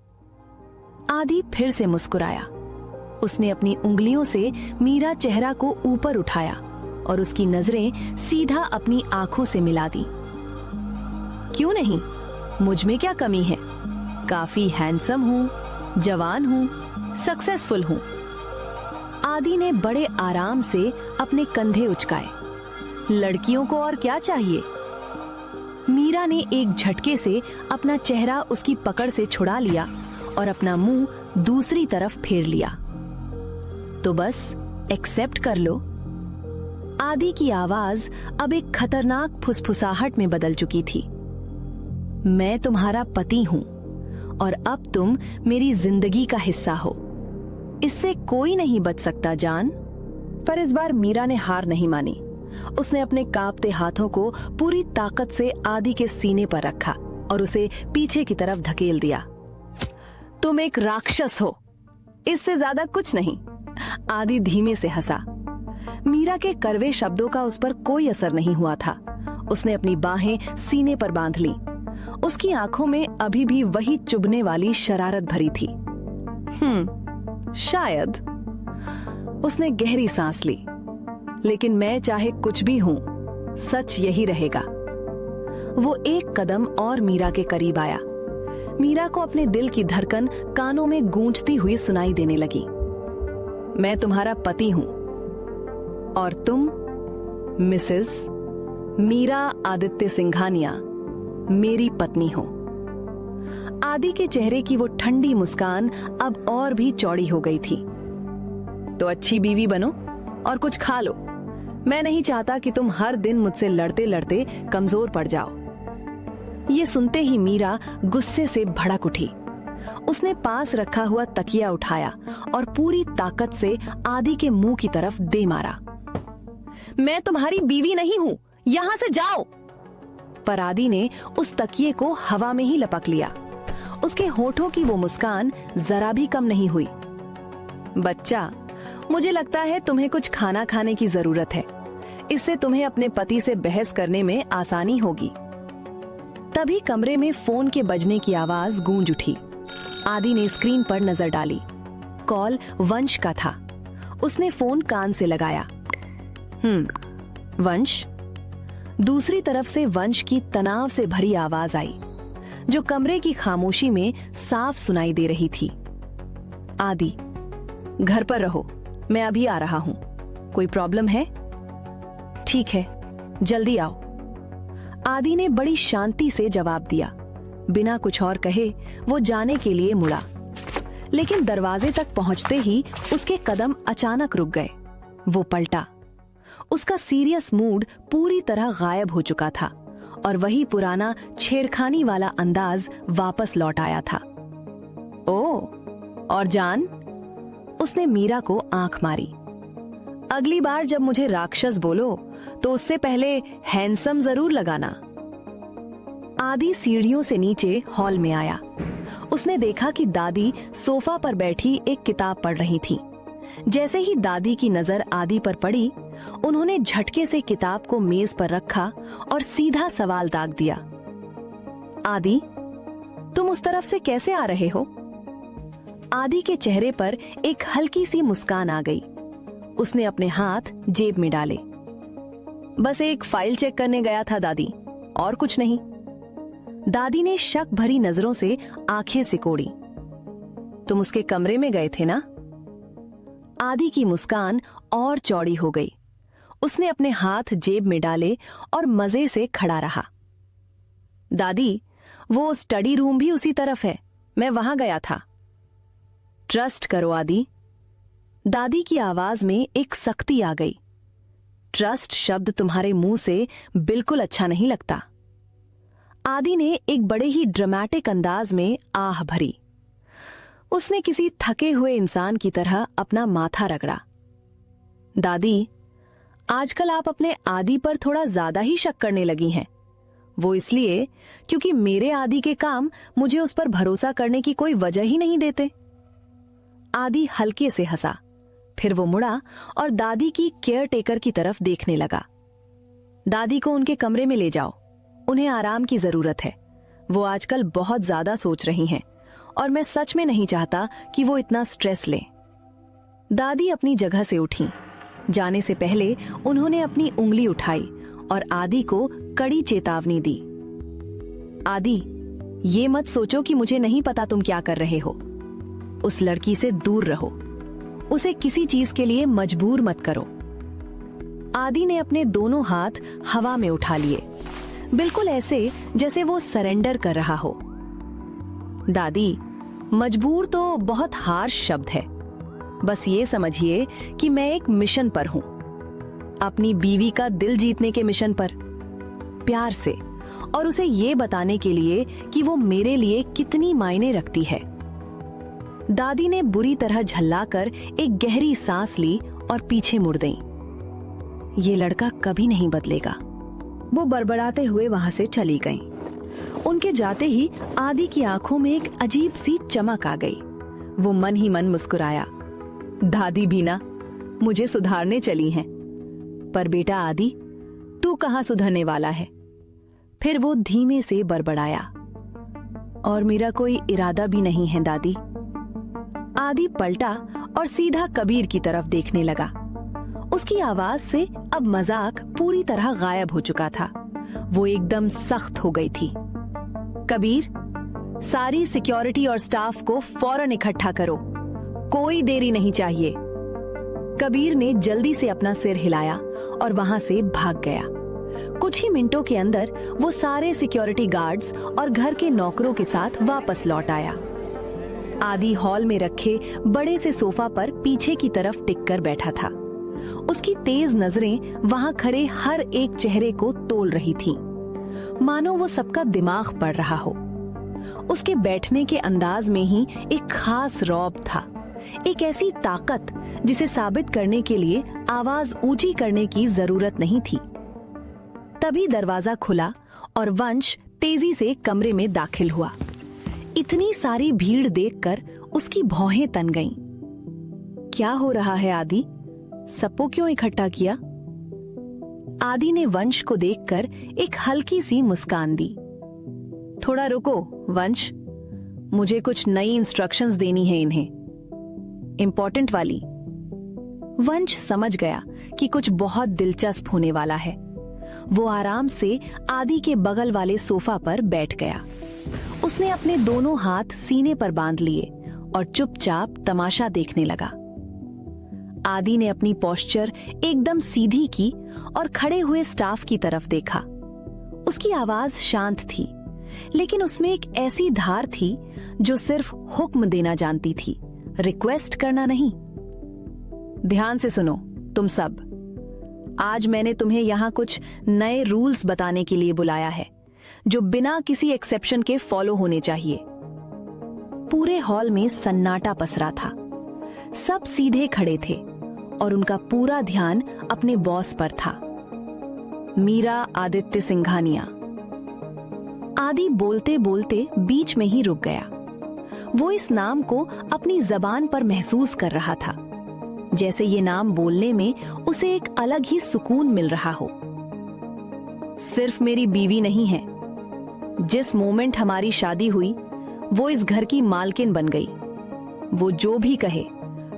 आदि फिर से मुस्कुराया। उसने अपनी उंगलियों से मीरा चेहरा को ऊपर उठाया और उसकी नजरें सीधा अपनी आंखों से मिला दी। क्यों नहीं? मुझ में क्या कमी है? काफी हैंडसम हूं, जवान हूं, सक्सेसफुल हूं। आदि ने बड़े आराम से अपने कंधे उचकाए। लड़कियों को और क्या चाहिए? मीरा ने एक झटके से अपना चेहरा उसकी पकड़ से छुड़ा लिया और अपना मुंह दूसरी तरफ फेर लिया। तो बस एक्सेप्ट कर लो। आदि की आवाज अब एक खतरनाक फुसफुसाहट में बदल चुकी थी। मैं तुम्हारा पति हूं और अब तुम मेरी जिंदगी का हिस्सा हो। इससे कोई नहीं बच सकता जान। पर इस बार मीरा ने हार नहीं मानी। उसने अपने कांपते हाथों को पूरी ताकत से आदि के सीने पर रखा और उसे पीछे की तरफ धकेल दिया। तुम एक राक्षस हो, इससे ज्यादा कुछ नहीं। आदि धीमे से हंसा। मीरा के कड़वे शब्दों का उस पर कोई असर नहीं हुआ था। उसने अपनी बाहें सीने पर बांध ली। उसकी आंखों में अभी भी वही चुभने वाली शरारत भरी थी। शायद। उसने गहरी सांस ली। लेकिन मैं चाहे कुछ भी हूं, सच यही रहेगा। वो एक कदम और मीरा के करीब आया। मीरा को अपने दिल की धड़कन कानों में गूंजती हुई सुनाई देने लगी। मैं तुम्हारा पति हूं और तुम मिसेस मीरा आदित्य सिंघानिया मेरी पत्नी हो। आदि के चेहरे की वो ठंडी मुस्कान अब और भी चौड़ी हो गई थी। तो अच्छी बीवी बनो और कुछ खा लो। मैं नहीं चाहता कि तुम हर दिन मुझसे लड़ते लड़ते कमजोर पड़ जाओ। ये सुनते ही मीरा गुस्से से भड़क उठी। उसने पास रखा हुआ तकिया उठाया और पूरी ताकत से आदि के मुंह की तरफ दे मारा। मैं तुम्हारी बीवी नहीं हूं, यहां से जाओ। पर आदि ने उस तकिए को हवा में ही लपक लिया। उसके होठों की वो मुस्कान जरा भी कम नहीं हुई। बच्चा, मुझे लगता है तुम्हें कुछ खाना खाने की जरूरत है, इससे तुम्हें अपने पति से बहस करने में आसानी होगी। तभी कमरे में फोन के बजने की आवाज गूंज उठी। आदि ने स्क्रीन पर नजर डाली। कॉल वंश का था। उसने फोन कान से लगाया। वंश। दूसरी तरफ से वंश की तनाव से भरी आवाज आई, जो कमरे की खामोशी में साफ सुनाई दे रही थी। आदि, घर पर रहो, मैं अभी आ रहा हूं। कोई प्रॉब्लम है? ठीक है, जल्दी आओ। आदि ने बड़ी शांति से जवाब दिया। बिना कुछ और कहे वो जाने के लिए मुड़ा, लेकिन दरवाजे तक पहुंचते ही उसके कदम अचानक रुक गए। वो पलटा। उसका सीरियस मूड पूरी तरह गायब हो चुका था और वही पुराना छेड़खानी वाला अंदाज वापस लौट आया था। ओह, और जान? उसने मीरा को आंख मारी। अगली बार जब मुझे राक्षस बोलो तो उससे पहले हैंडसम जरूर लगाना। आदि सीढ़ियों से नीचे हॉल में आया। उसने देखा कि दादी सोफा पर बैठी एक किताब पढ़ रही थी। जैसे ही दादी की नजर आदि पर पड़ी, उन्होंने झटके से किताब को मेज पर रखा और सीधा सवाल दाग दिया। आदि, तुम उस तरफ से कैसे आ रहे हो? आदि के चेहरे पर एक हल्की सी मुस्कान आ गई। उसने अपने हाथ जेब में डाले। बस एक फाइल चेक करने गया था दादी, और कुछ नहीं। दादी ने शक भरी नजरों से आंखें सिकोड़ी। तुम उसके कमरे में गए थे ना? आदि की मुस्कान और चौड़ी हो गई। उसने अपने हाथ जेब में डाले और मजे से खड़ा रहा। दादी, वो स्टडी रूम भी उसी तरफ है, मैं वहां गया था। ट्रस्ट करो आदि। दादी की आवाज में एक सख्ती आ गई। ट्रस्ट शब्द तुम्हारे मुंह से बिल्कुल अच्छा नहीं लगता। आदि ने एक बड़े ही ड्रामेटिक अंदाज में आह भरी। उसने किसी थके हुए इंसान की तरह अपना माथा रगड़ा। दादी, आजकल आप अपने आदि पर थोड़ा ज्यादा ही शक करने लगी हैं। वो इसलिए क्योंकि मेरे आदि के काम मुझे उस पर भरोसा करने की कोई वजह ही नहीं देते। आदि हल्के से हंसा, फिर वो मुड़ा और दादी की केयर टेकर की तरफ देखने लगा। दादी को उनके कमरे में ले जाओ, उन्हें आराम की जरूरत है। वो आजकल बहुत ज्यादा सोच रही हैं और मैं सच में नहीं चाहता कि वो इतना स्ट्रेस लें। दादी अपनी जगह से उठी। जाने से पहले उन्होंने अपनी उंगली उठाई और आदि को कड़ी चेतावनी दी। आदि, ये मत सोचो कि मुझे नहीं पता तुम क्या कर रहे हो। उस लड़की से दूर रहो, उसे किसी चीज के लिए मजबूर मत करो। आदि ने अपने दोनों हाथ हवा में उठा लिए, बिल्कुल ऐसे जैसे वो सरेंडर कर रहा हो। दादी, मजबूर तो बहुत हार्श शब्द है। बस ये समझिए कि मैं एक मिशन पर हूं, अपनी बीवी का दिल जीतने के मिशन पर, प्यार से, और उसे ये बताने के लिए कि वो मेरे लिए कितनी मायने रखती है। दादी ने बुरी तरह झल्लाकर एक गहरी सांस ली और पीछे मुड़ गईं। ये लड़का कभी नहीं बदलेगा। वो बड़बड़ाते हुए वहां से चली गईं। उनके जाते ही आदि की आंखों में एक अजीब सी चमक आ गई। वो मन ही मन मुस्कुराया। दादी भी ना मुझे सुधारने चली हैं, पर बेटा आदि, तू कहां सुधरने वाला है? फिर वो धीमे से बड़बड़ाया, और मेरा कोई इरादा भी नहीं है दादी। आदि पलटा और सीधा कबीर की तरफ देखने लगा। उसकी आवाज से अब मजाक पूरी तरह गायब हो चुका था। वो एकदम सख्त हो गई थी। कबीर, सारी सिक्योरिटी और स्टाफ को फौरन इकट्ठा करो, कोई देरी नहीं चाहिए। कबीर ने जल्दी से अपना सिर हिलाया और वहां से भाग गया। कुछ ही मिनटों के अंदर वो सारे सिक्योरिटी गार्ड्स और घर के नौकरों के साथ वापस लौट आया। आदि हॉल में रखे बड़े से सोफा पर पीछे की तरफ टिककर बैठा था। उसकी तेज नजरें वहां खड़े हर एक चेहरे को तोल रही थीं, मानो वो सबका दिमाग पढ़ रहा हो। उसके बैठने के अंदाज में ही एक खास रौब था, एक ऐसी ताकत जिसे साबित करने के लिए आवाज ऊंची करने की जरूरत नहीं थी। तभी दरवाजा खुला और वंश तेजी से कमरे में दाखिल हुआ। इतनी सारी भीड़ देखकर उसकी भौहें तन गईं। क्या हो रहा है आदि? सबको क्यों इकट्ठा किया? आदि ने वंश को देखकर एक हल्की सी मुस्कान दी। थोड़ा रुको वंश, मुझे कुछ नई इंस्ट्रक्शंस देनी है इन्हें, इंपॉर्टेंट वाली। वंश समझ गया कि कुछ बहुत दिलचस्प होने वाला है। वो आराम से आदि के बगल वाले सोफा पर बैठ गया। उसने अपने दोनों हाथ सीने पर बांध लिए और चुपचाप तमाशा देखने लगा। आदि ने अपनी पोस्चर एकदम सीधी की और खड़े हुए स्टाफ की तरफ देखा। उसकी आवाज शांत थी, लेकिन उसमें एक ऐसी धार थी जो सिर्फ हुक्म देना जानती थी, रिक्वेस्ट करना नहीं। ध्यान से सुनो तुम सब, आज मैंने तुम्हें यहां कुछ नए रूल्स बताने के लिए बुलाया है जो बिना किसी एक्सेप्शन के फॉलो होने चाहिए। पूरे हॉल में सन्नाटा पसरा था। सब सीधे खड़े थे और उनका पूरा ध्यान अपने बॉस पर था, मीरा आदित्य सिंघानिया। आदि बोलते बोलते बीच में ही रुक गया। वो इस नाम को अपनी जबान पर महसूस कर रहा था, जैसे ये नाम बोलने में उसे एक अलग ही सुकून मिल रहा हो। सिर्फ मेरी बीवी नहीं है, जिस मोमेंट हमारी शादी हुई वो इस घर की मालकिन बन गई। वो जो भी कहे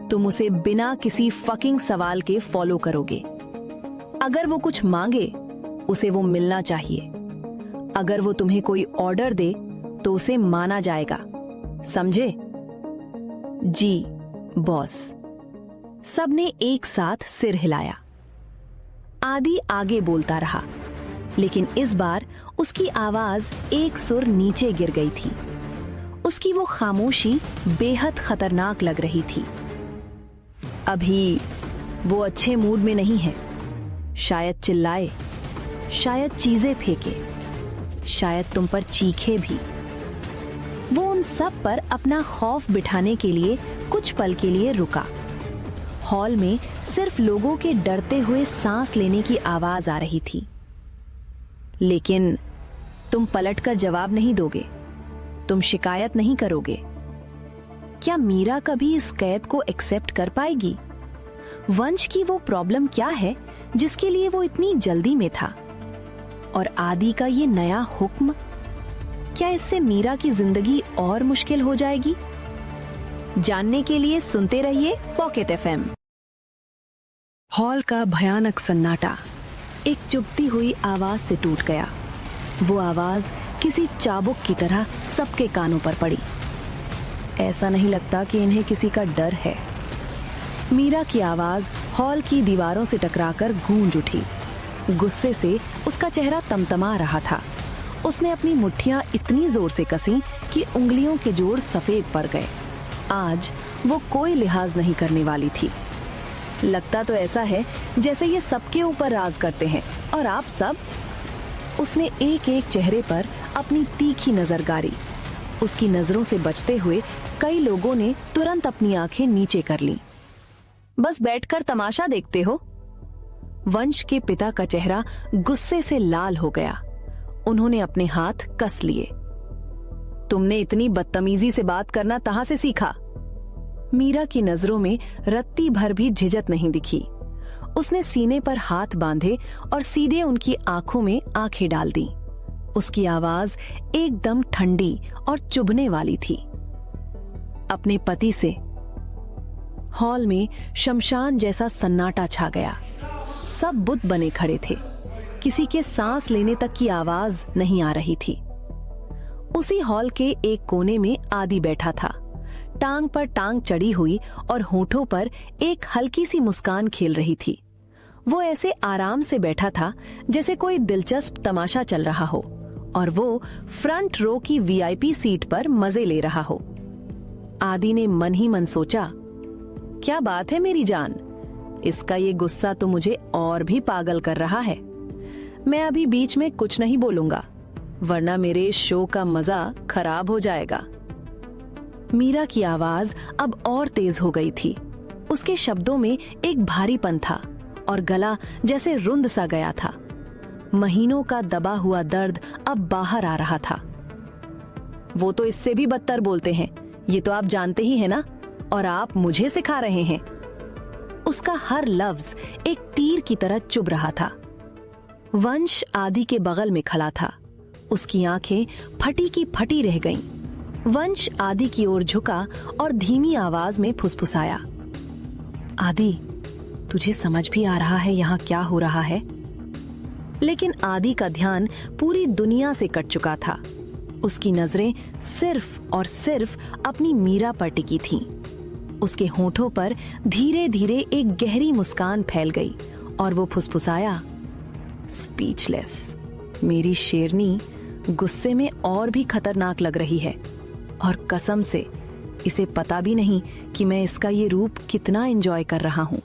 तुम उसे बिना किसी फकिंग सवाल के फॉलो करोगे। अगर वो कुछ मांगे उसे वो मिलना चाहिए। अगर वो तुम्हें कोई ऑर्डर दे तो उसे माना जाएगा, समझे? जी बॉस। सबने एक साथ सिर हिलाया। आदि आगे बोलता रहा, लेकिन इस बार उसकी आवाज एक सुर नीचे गिर गई थी। उसकी वो खामोशी बेहद खतरनाक लग रही थी। अभी वो अच्छे मूड में नहीं है। शायद चिल्लाए, शायद चीजें फेंके, शायद तुम पर चीखे भी। वो उन सब पर अपना खौफ बिठाने के लिए कुछ पल के लिए रुका। हॉल में सिर्फ लोगों के डरते हुए सांस लेने की आवाज आ रही थी। लेकिन तुम पलटकर जवाब नहीं दोगे, तुम शिकायत नहीं करोगे। क्या मीरा कभी इस कैद को एक्सेप्ट कर पाएगी? वंश की वो प्रॉब्लम क्या है जिसके लिए वो इतनी जल्दी में था? और आदि का ये नया हुक्म, क्या इससे मीरा की जिंदगी और मुश्किल हो जाएगी? जानने के लिए सुनते रहिए पॉकेट एफएम। हॉल का भयानक सन्नाटा एक चुभती हुई आवाज से टूट गया। वो आवाज किसी चाबुक की तरह सबके कानों पर पड़ी। ऐसा नहीं लगता कि इन्हें किसी का डर है। मीरा की आवाज हॉल की दीवारों से टकराकर गूंज उठी। गुस्से से उसका चेहरा तमतमा रहा था। उसने अपनी मुट्ठियां इतनी जोर से कसी कि उंगलियों के जोड़ सफेद पड़ गए। आज वो कोई लिहाज नहीं करने वाली थी। लगता तो ऐसा है जैसे ये सबके ऊपर राज करते हैं और आप सब। उसने एक एक चेहरे पर अपनी तीखी नजर गारी। उसकी नजरों से बचते हुए कई लोगों ने तुरंत अपनी आंखें नीचे कर लीं। बस बैठकर तमाशा देखते हो? वंश के पिता का चेहरा गुस्से से लाल हो गया। उन्होंने अपने हाथ कस लिए। तुमने इतनी बदतमीजी से बात करना कहां से सीखा? मीरा की नजरों में रत्ती भर भी झिझक नहीं दिखी। उसने सीने पर हाथ बांधे और सीधे उनकी आंखों में आंखें डाल दी। उसकी आवाज एकदम ठंडी और चुभने वाली थी। अपने पति से। हॉल में शमशान जैसा सन्नाटा छा गया। सब बुत बने खड़े थे। किसी के सांस लेने तक की आवाज नहीं आ रही थी। उसी हॉल के एक कोने में आदि बैठा था, टांग पर टांग चढ़ी हुई और होठों पर एक हल्की सी मुस्कान खेल रही थी। वो ऐसे आराम से बैठा था जैसे कोई दिलचस्प तमाशा चल रहा हो और वो फ्रंट रो की वीआईपी सीट पर मजे ले रहा हो। आदि ने मन ही मन सोचा, क्या बात है मेरी जान, इसका ये गुस्सा तो मुझे और भी पागल कर रहा है। मैं अभी बीच में कुछ नहीं बोलूंगा। वरना मेरे शो का मजा खराब हो जाएगा। मीरा की आवाज अब और तेज हो गई थी। उसके शब्दों में एक भारीपन था और गला जैसे रुंध सा गया था। महीनों का दबा हुआ दर्द अब बाहर आ रहा था। वो तो इससे भी बदतर बोलते हैं, ये तो आप जानते ही हैं ना, और आप मुझे सिखा रहे हैं। उसका हर लफ्ज एक तीर की तरह चुभ रहा था। वंश आदि के बगल में खड़ा था। उसकी आंखें फटी की फटी रह गईं। वंश आदि की ओर झुका और धीमी आवाज में फुसफुसाया, आदि, तुझे समझ भी आ रहा है यहाँ क्या हो रहा है? लेकिन आदि का ध्यान पूरी दुनिया से कट चुका था। उसकी नजरें सिर्फ और सिर्फ अपनी मीरा पर टिकी थीं। उसके होठों पर धीरे धीरे एक गहरी मुस्कान फैल गई और वो फुसफुसाया, स्पीचलेस। मेरी शेरनी गुस्से में और भी खतरनाक लग रही है, और कसम से इसे पता भी नहीं कि मैं इसका ये रूप कितना एंजॉय कर रहा हूं।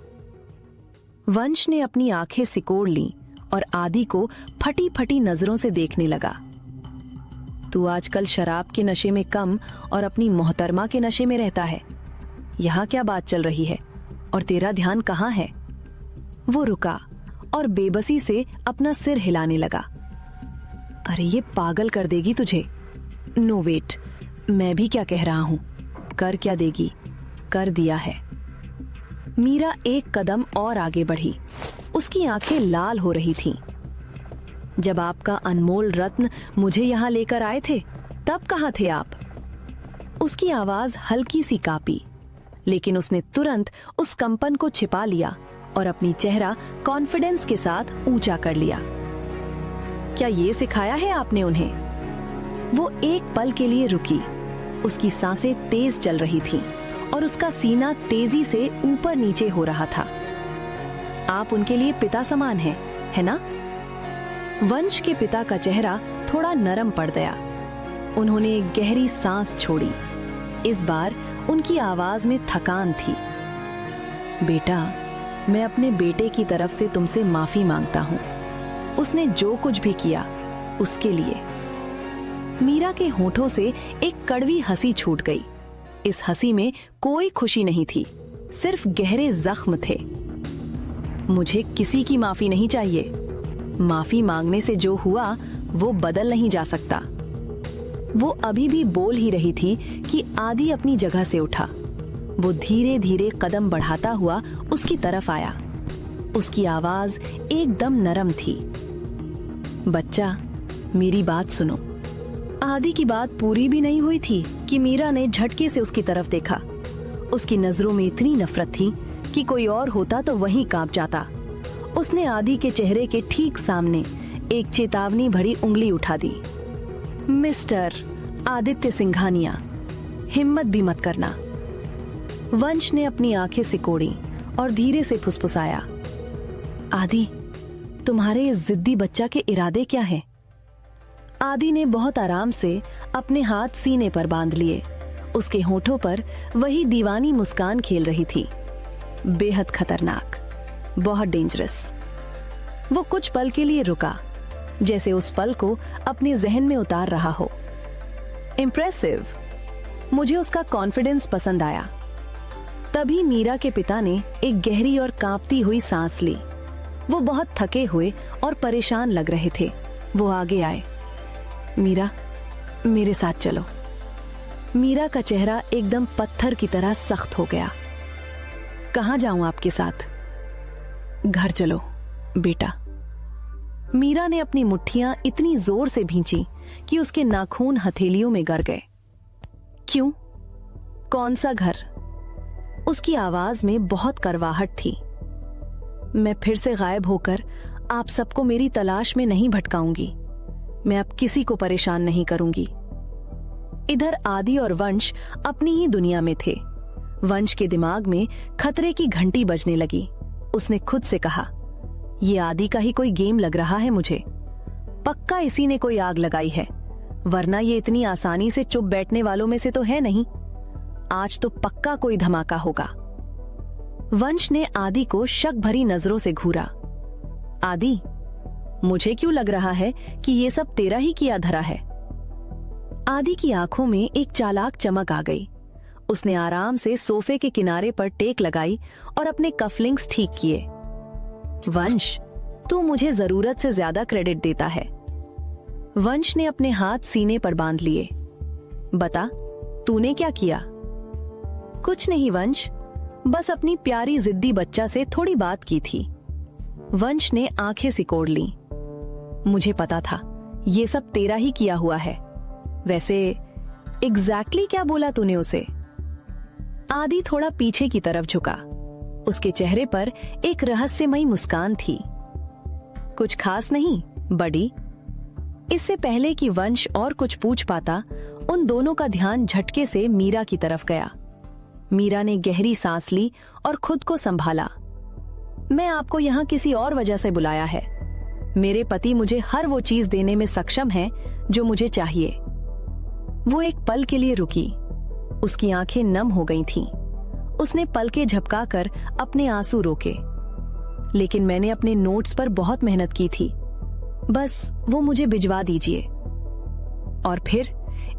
वंश ने अपनी आंखें सिकोड़ लीं और आदि को फटी फटी नजरों से देखने लगा। तू आजकल शराब के नशे में कम और अपनी मोहतरमा के नशे में रहता है। यहाँ क्या बात चल रही है और तेरा ध्यान कहाँ है? वो रुका और बेबसी से अपना सिर हिलाने लगा। अरे ये पागल कर देगी तुझे। नो वेट, मैं भी क्या कह रहा हूं। कर क्या देगी, कर दिया है। मीरा एक कदम और आगे बढ़ी। उसकी आंखें लाल हो रही थीं। जब आपका अनमोल रत्न मुझे यहां लेकर आए थे, तब कहां थे आप? उसकी आवाज हल्की सी कांपी, लेकिन उसने तुरंत उस कंपन को छिपा लिया और अपनी चेहरा कॉन्फिडेंस के साथ ऊंचा कर लिया। क्या ये सिखाया है आपने उन्हें? वो एक पल के लिए रुकी। उसकी सांसें तेज चल रही थीं और उसका सीना तेजी से ऊपर नीचे हो रहा था। आप उनके लिए पिता समान हैं, है ना? वंश के पिता का चेहरा थोड़ा नरम पड़ गया। उन्होंने एक गहरी सांस छोड़ी। इस बार उनकी आवाज में थकान थी। बेटा, मैं अपने बेटे की तरफ से तुमसे माफी मांगता हूं। उसने जो कुछ भी किया उसके लिए। मीरा के होठों से एक कड़वी हंसी छूट गई। इस हंसी में कोई खुशी नहीं थी, सिर्फ गहरे जख्म थे। मुझे किसी की माफी नहीं चाहिए। माफी मांगने से जो हुआ वो बदल नहीं जा सकता। वो अभी भी बोल ही रही थी कि आदि अपनी जगह से उठा। वो धीरे धीरे कदम बढ़ाता हुआ उसकी तरफ आया। उसकी आवाज एकदम नरम थी। बच्चा, मेरी बात सुनो। आदि की बात पूरी भी नहीं हुई थी कि मीरा ने झटके से उसकी तरफ देखा। उसकी नजरों में इतनी नफरत थी कि कोई और होता तो वहीं कांप जाता। उसने आदि के चेहरे के ठीक सामने एक चेतावनी भरी उंगली उठा दी। मिस्टर आदित्य सिंघानिया, हिम्मत भी मत करना। वंश ने अपनी आंखें सिकोड़ी और धीरे से फुसफुसाया, आदि, तुम्हारे इस जिद्दी बच्चा के इरादे क्या हैं? आदि ने बहुत आराम से अपने हाथ सीने पर बांध लिए। उसके होठों पर वही दीवानी मुस्कान खेल रही थी। बेहद खतरनाक, बहुत डेंजरस। वो कुछ पल के लिए रुका, जैसे उस पल को अपने जहन में उतार रहा हो। इम्प्रेसिव। मुझे उसका कॉन्फिडेंस पसंद आया। तभी मीरा के पिता ने एक गहरी और कांपती हुई सांस ली। वो बहुत थके हुए और परेशान लग रहे थे। वो आगे आए। मीरा, मेरे साथ चलो। मीरा का चेहरा एकदम पत्थर की तरह सख्त हो गया। कहाँ जाऊं आपके साथ? घर चलो बेटा। मीरा ने अपनी मुट्ठियां इतनी जोर से भींची कि उसके नाखून हथेलियों में गड़ गए। क्यों? कौन सा घर? उसकी आवाज में बहुत करवाहट थी। मैं फिर से गायब होकर आप सबको मेरी तलाश में नहीं भटकाऊंगी। मैं अब किसी को परेशान नहीं करूंगी। इधर आदि और वंश अपनी ही दुनिया में थे। वंश के दिमाग में खतरे की घंटी बजने लगी। उसने खुद से कहा, ये आदि का ही कोई गेम लग रहा है मुझे। पक्का इसी ने कोई आग लगाई है, वरना ये इतनी आसानी से चुप बैठने वालों में से तो है नहीं। आज तो पक्का कोई धमाका होगा। वंश ने आदि को शक भरी नजरों से घूरा। आदि, मुझे क्यों लग रहा है कि ये सब तेरा ही किया धरा है। आदि की आंखों में एक चालाक चमक आ गई। उसने आराम से सोफे के किनारे पर टेक लगाई और अपने कफलिंग्स ठीक किए। वंश, तू मुझे जरूरत से ज्यादा क्रेडिट देता है। वंश ने अपने हाथ सीने पर बांध लिए। बता, तूने क्या किया? कुछ नहीं वंश, बस अपनी प्यारी जिद्दी बच्चा से थोड़ी बात की थी। वंश ने आंखें सिकोड़ लीं। मुझे पता था ये सब तेरा ही किया हुआ है। वैसे एग्जैक्टली क्या बोला तूने उसे? आदि थोड़ा पीछे की तरफ झुका। उसके चेहरे पर एक रहस्यमयी मुस्कान थी। कुछ खास नहीं बड़ी। इससे पहले कि वंश और कुछ पूछ पाता, उन दोनों का ध्यान झटके से मीरा की तरफ गया। मीरा ने गहरी सांस ली और खुद को संभाला। मैं आपको यहाँ किसी और वजह से बुलाया है। मेरे पति मुझे हर वो चीज देने में सक्षम हैं जो मुझे चाहिए। वो एक पल के लिए रुकी। उसकी आंखें नम हो गई थीं। उसने पलकें झपकाकर अपने आंसू रोके। लेकिन मैंने अपने नोट्स पर बहुत मेहनत की थी, बस वो मुझे भिजवा दीजिए। और फिर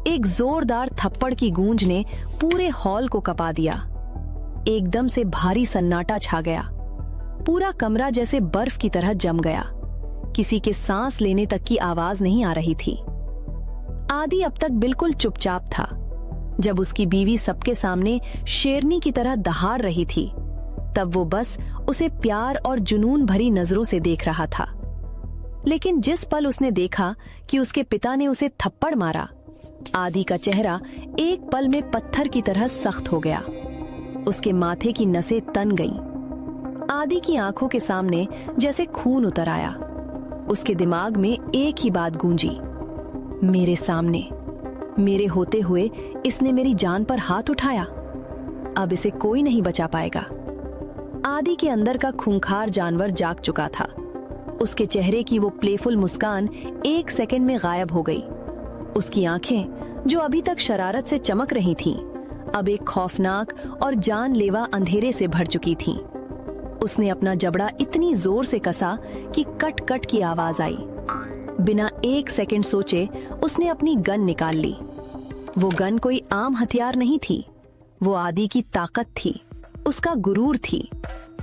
एक जोरदार थप्पड़ की गूंज ने पूरे हॉल को कपा दिया। एकदम से भारी सन्नाटा छा गया। पूरा कमरा जैसे बर्फ की तरह जम गया। किसी के सांस लेने तक की आवाज नहीं आ रही थी। आदि अब तक बिल्कुल चुपचाप था। जब उसकी बीवी सबके सामने शेरनी की तरह दहाड़ रही थी, तब वो बस उसे प्यार और जुनून भरी नजरों से देख रहा था। लेकिन जिस पल उसने देखा कि उसके पिता ने उसे थप्पड़ मारा, आदि का चेहरा एक पल में पत्थर की तरह सख्त हो गया। उसके माथे की नसें तन गईं। आदि की आंखों के सामने जैसे खून उतर आया। उसके दिमाग में एक ही बात गूंजी, मेरे सामने, मेरे होते हुए इसने मेरी जान पर हाथ उठाया। अब इसे कोई नहीं बचा पाएगा। आदि के अंदर का खूंखार जानवर जाग चुका था। उसके चेहरे की वो प्लेफुल मुस्कान एक सेकंड में गायब हो गई। उसकी आंखें, जो अभी तक शरारत से चमक रही थीं, अब एक खौफनाक और जानलेवा अंधेरे से भर चुकी थीं। उसने अपना जबड़ा इतनी जोर से कसा कि कट कट की आवाज आई। बिना एक सेकंड सोचे उसने अपनी गन निकाल ली। वो गन कोई आम हथियार नहीं थी। वो आदि की ताकत थी, उसका गुरूर थी,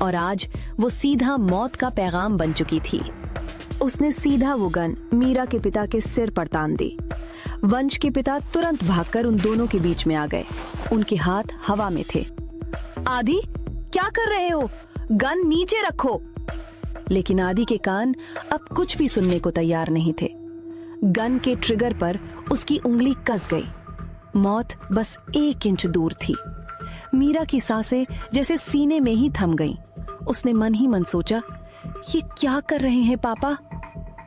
और आज वो सीधा मौत का पैगाम बन चुकी थी। उसने सीधा वो गन मीरा के पिता के सिर पर तान दी। वंश के पिता तुरंत भागकर उन दोनों के बीच में आ गए। उनके हाथ हवा में थे। आदि, क्या कर रहे हो? गन नीचे रखो। लेकिन आदि के कान अब कुछ भी सुनने को तैयार नहीं थे। गन के ट्रिगर पर उसकी उंगली कस गई। मौत बस 1 इंच दूर थी। मीरा की सांसें जैसे सीने में ही थम गईं। उसने मन ही मन सोचा, ये क्या कर रहे हैं पापा?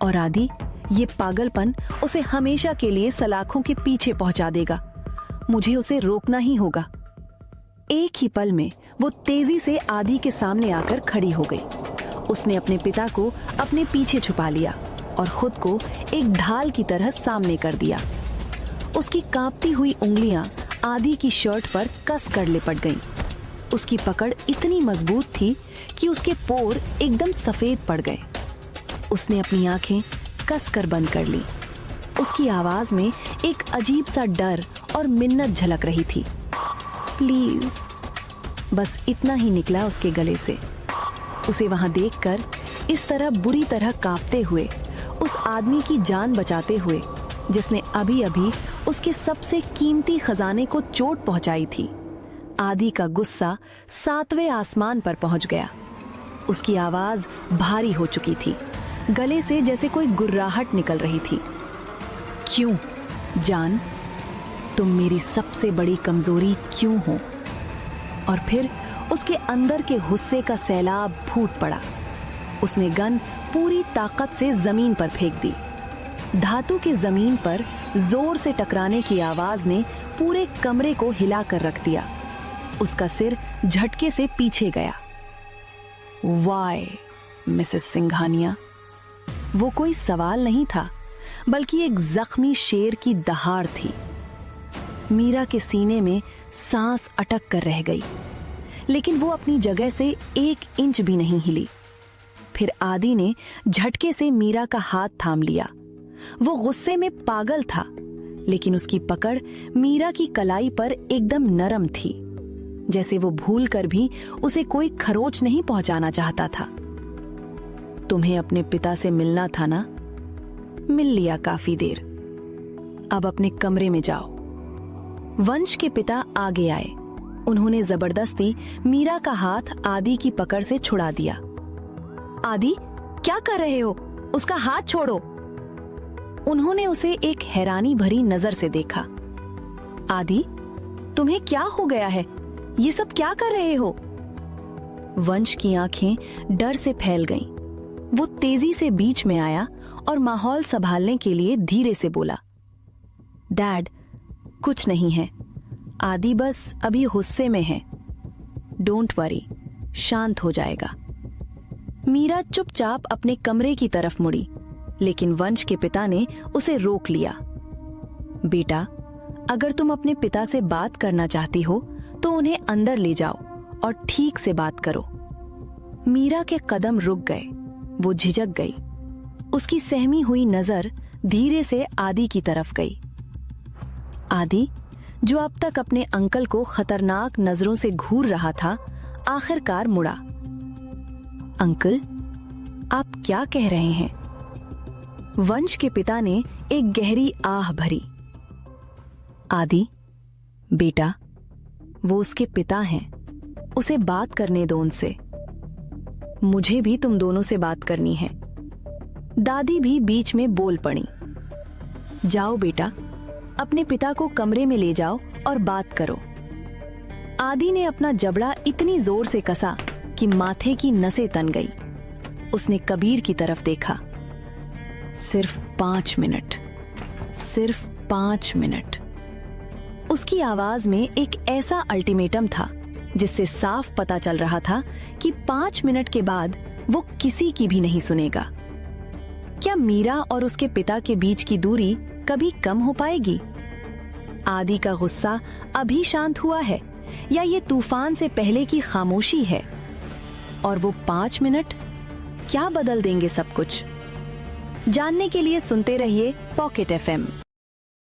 और आदि, ये पागलपन उसे हमेशा के लिए सलाखों के पीछे पहुंचा देगा। मुझे उसे रोकना ही होगा। एक ही पल में वो तेजी से आदि के सामने आकर खड़ी हो गई। उसने अपने पिता को अपने पीछे छुपा लिया और खुद को एक ढाल की तरह सामने कर दिया। उसकी कांपती हुई उंगलियां आदि की शर्ट पर कस कर लिपट गईं। उसकी पकड़ इतनी मजबूत थी कि उसके पोर एकदम सफेद पड़ गए। उसने अपनी आंखें कसकर बंद कर ली। उसकी आवाज में एक अजीब सा डर और मिन्नत झलक रही थी। प्लीज, बस इतना ही निकला उसके गले से। उसे वहां देखकर, इस तरह बुरी तरह कांपते हुए, उस आदमी की जान बचाते हुए जिसने अभी अभी उसके सबसे कीमती खजाने को चोट पहुंचाई थी, आदि का गुस्सा 7वें आसमान पर पहुंच गया। उसकी आवाज भारी हो चुकी थी। गले से जैसे कोई गुर्राहट निकल रही थी। क्यों जान, तुम मेरी सबसे बड़ी कमजोरी क्यों हो? और फिर उसके अंदर के गुस्से का सैलाब फूट पड़ा। उसने गन पूरी ताकत से जमीन पर फेंक दी। धातु के जमीन पर जोर से टकराने की आवाज ने पूरे कमरे को हिलाकर रख दिया। उसका सिर झटके से पीछे गया। Why Mrs Singhania? वो कोई सवाल नहीं था, बल्कि एक जख्मी शेर की दहाड़ थी। मीरा के सीने में सांस अटक कर रह गई, लेकिन वो अपनी जगह से 1 इंच भी नहीं हिली। फिर आदि ने झटके से मीरा का हाथ थाम लिया। वो गुस्से में पागल था, लेकिन उसकी पकड़ मीरा की कलाई पर एकदम नरम थी, जैसे वो भूल कर भी उसे कोई खरोच नहीं पहुंचाना चाहता था। तुम्हें अपने पिता से मिलना था ना? मिल लिया काफी देर। अब अपने कमरे में जाओ। वंश के पिता आगे आए। उन्होंने जबरदस्ती मीरा का हाथ आदि की पकड़ से छुड़ा दिया। आदि, क्या कर रहे हो? उसका हाथ छोड़ो। उन्होंने उसे एक हैरानी भरी नजर से देखा। आदि, तुम्हें क्या हो गया है? ये सब क्या कर रहे हो? वंश की आंखें डर से फैल गईं। वो तेजी से बीच में आया और माहौल संभालने के लिए धीरे से बोला, डैड, कुछ नहीं है। आदि बस अभी गुस्से में है। डोंट वरी, शांत हो जाएगा। मीरा चुपचाप अपने कमरे की तरफ मुड़ी, लेकिन वंश के पिता ने उसे रोक लिया। बेटा, अगर तुम अपने पिता से बात करना चाहती हो तो उन्हें अंदर ले जाओ और ठीक से बात करो। मीरा के कदम रुक गए। वो झिझक गई। उसकी सहमी हुई नजर धीरे से आदि की तरफ गई। आदि, जो अब तक अपने अंकल को खतरनाक नजरों से घूर रहा था, आखिरकार मुड़ा। अंकल, आप क्या कह रहे हैं? वंश के पिता ने एक गहरी आह भरी। आदि, बेटा, वो उसके पिता हैं। उसे बात करने दो उनसे। मुझे भी तुम दोनों से बात करनी है। दादी भी बीच में बोल पड़ी। जाओ बेटा, अपने पिता को कमरे में ले जाओ और बात करो। आदि ने अपना जबड़ा इतनी जोर से कसा कि माथे की नसें तन गई। उसने कबीर की तरफ देखा। सिर्फ 5 मिनट, सिर्फ 5 मिनट। उसकी आवाज में एक ऐसा अल्टीमेटम था जिससे साफ पता चल रहा था कि 5 मिनट के बाद वो किसी की भी नहीं सुनेगा। क्या मीरा और उसके पिता के बीच की दूरी कभी कम हो पाएगी? आदि का गुस्सा अभी शांत हुआ है या ये तूफान से पहले की खामोशी है? और वो 5 मिनट क्या बदल देंगे सब कुछ? जानने के लिए सुनते रहिए पॉकेट FM।